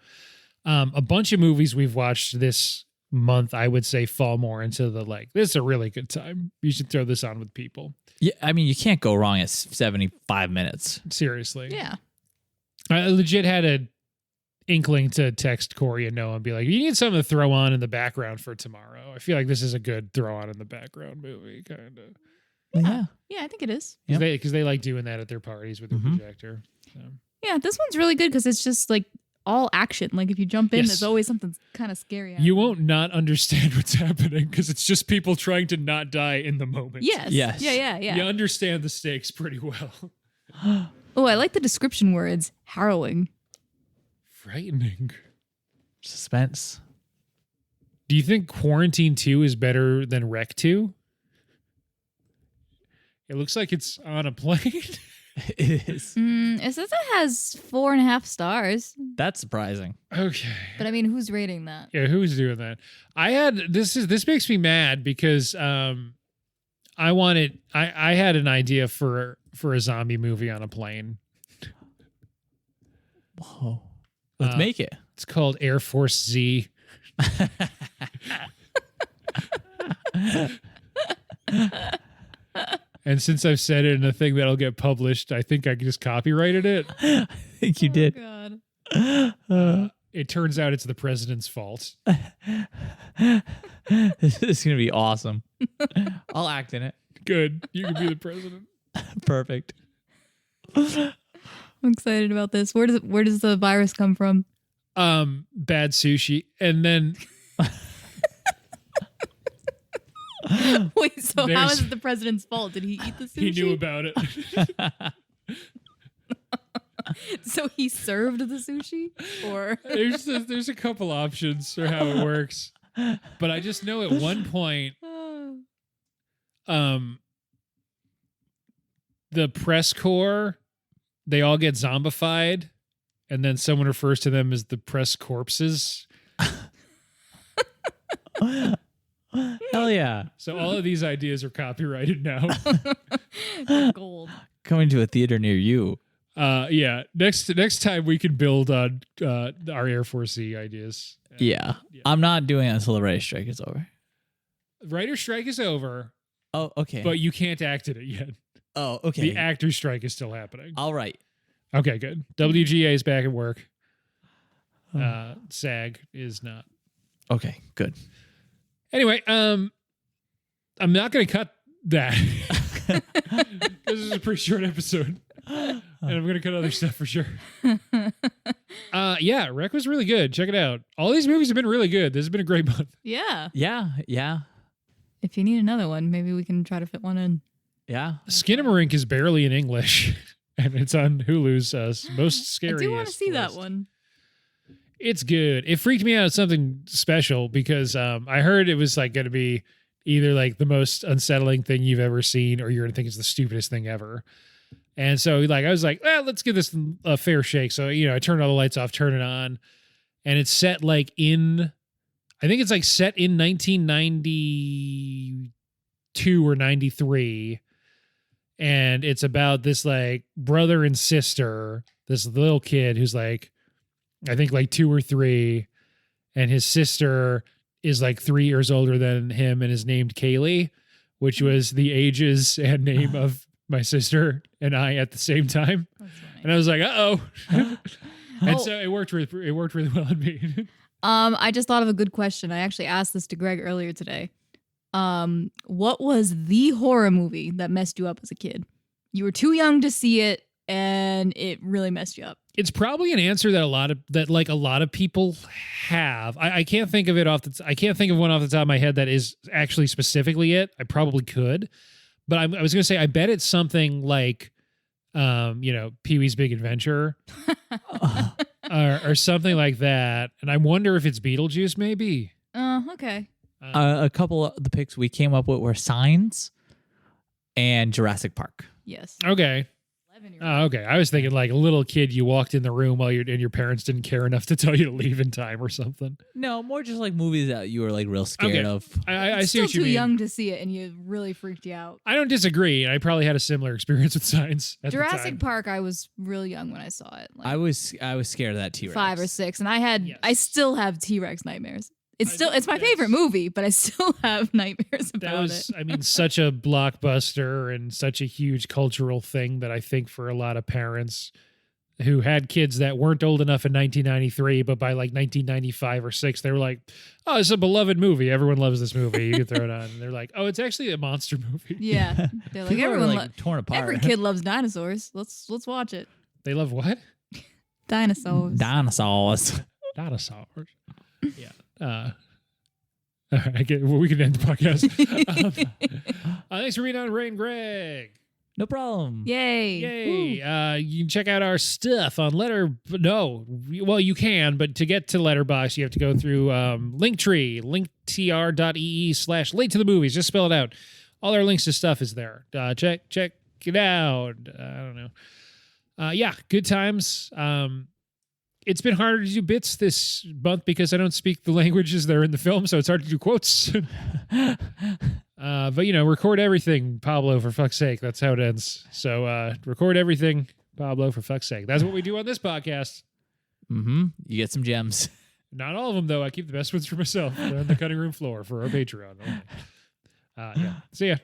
A bunch of movies we've watched this month, I would say, fall more into the like, this is a really good time. You should throw this on with people. Yeah, I mean, you can't go wrong at 75 minutes. Seriously. Yeah. I legit had a inkling to text Corey and Noah and be like, you need something to throw on in the background for tomorrow. I feel like this is a good throw on in the background movie, kind of. Yeah. Yeah, I think it is. Because they like doing that at their parties with their projector. So. Yeah, this one's really good because it's just like all action. Like if you jump in, there's always something kind of scary. You won't not understand what's happening because it's just people trying to not die in the moment. Yes. Yes. Yeah. You understand the stakes pretty well. Oh, I like the description words. Harrowing. Frightening. Suspense. Do you think Quarantine 2 is better than Rec 2? It looks like it's on a plane. It is. It says it has 4.5 stars. That's surprising. Okay. But I mean, who's rating that? Yeah, who's doing that? This makes me mad because I had an idea for a zombie movie on a plane. Whoa. Let's make it. It's called Air Force Z. And since I've said it in a thing that'll get published, I think I just copyrighted it. I think you did. God. It turns out it's the president's fault. This is going to be awesome. I'll act in it. Good. You can be the president. Perfect. I'm excited about this. Where does the virus come from? Bad sushi. And then Wait, so how is it the president's fault? Did he eat the sushi? He knew about it. So he served the sushi? Or There's a couple options for how it works. But I just know at one point, the press corps, they all get zombified, and then someone refers to them as the press corpses. Hell yeah. So all of these ideas are copyrighted now. gold. Coming to a theater near you. Yeah. Next time we can build on our Air Force E ideas. Yeah. I'm not doing it until the writer's strike is over. Writer's strike is over. Oh, okay. But you can't act in it yet. Oh, okay. The actor's strike is still happening. All right. Okay, good. WGA is back at work. SAG is not. Okay, good. Anyway, I'm not going to cut that. This is a pretty short episode. And I'm going to cut other stuff for sure. Yeah, Rec was really good. Check it out. All these movies have been really good. This has been a great month. Yeah. Yeah. If you need another one, maybe we can try to fit one in. Yeah. Skinamarink is barely in English. And it's on Hulu's most scary. I do want to see that one. It's good. It freaked me out. Something special because I heard it was like going to be either like the most unsettling thing you've ever seen, or you're going to think it's the stupidest thing ever. And so I was like, well, let's give this a fair shake. So, I turned all the lights off, turn it on, and it's set I think it's like set in 1992 or 93. And it's about this like brother and sister, this little kid who's like, I think like 2 or 3, and his sister is like 3 years older than him and is named Kaylee, which was the ages and name of my sister and I at the same time. And I was like, uh-oh. And so it worked really well on me. I just thought of a good question. I actually asked this to Greg earlier today. What was the horror movie that messed you up as a kid? You were too young to see it, and it really messed you up. It's probably an answer that a lot of people have. I can't think of it I can't think of one off the top of my head that is actually specifically it. I probably could, but I was going to say I bet it's something like, Pee-wee's Big Adventure, or something like that. And I wonder if it's Beetlejuice, maybe. Okay. A couple of the picks we came up with were Signs and Jurassic Park. Yes. Okay. Okay. I was thinking like a little kid, you walked in the room while your parents didn't care enough to tell you to leave in time or something. No, more just like movies that you were like real scared of. I see what you mean. Still too young to see it, and you really freaked you out. I don't disagree. I probably had a similar experience with Signs. Jurassic Park, I was real young when I saw it. I was scared of that T-Rex. 5 or 6, and I still have T-Rex nightmares. It's my favorite movie, but I still have nightmares about it. I mean, such a blockbuster and such a huge cultural thing that I think for a lot of parents who had kids that weren't old enough in 1993, but by like 1995 or 6, they were like, oh, it's a beloved movie. Everyone loves this movie. You can throw it on. And they're like, oh, it's actually a monster movie. Yeah. They're like, everyone torn apart. Every kid loves dinosaurs. Let's watch it. They love what? Dinosaurs. Yeah. All right, we can end the podcast. Thanks for reading on Ray and Greg. No problem. Yay. You can check out our stuff on you can, but to get to Letterboxd, you have to go through Linktree, linktr.ee/late to the movies. Just spell it out. All our links to stuff is there. Check it out. I don't know. Good times. It's been harder to do bits this month because I don't speak the languages that are in the film, so it's hard to do quotes. But, record everything, Pablo, for fuck's sake. That's how it ends. So record everything, Pablo, for fuck's sake. That's what we do on this podcast. Mm-hmm. You get some gems. Not all of them, though. I keep the best ones for myself. They're on the cutting room floor for our Patreon. See ya.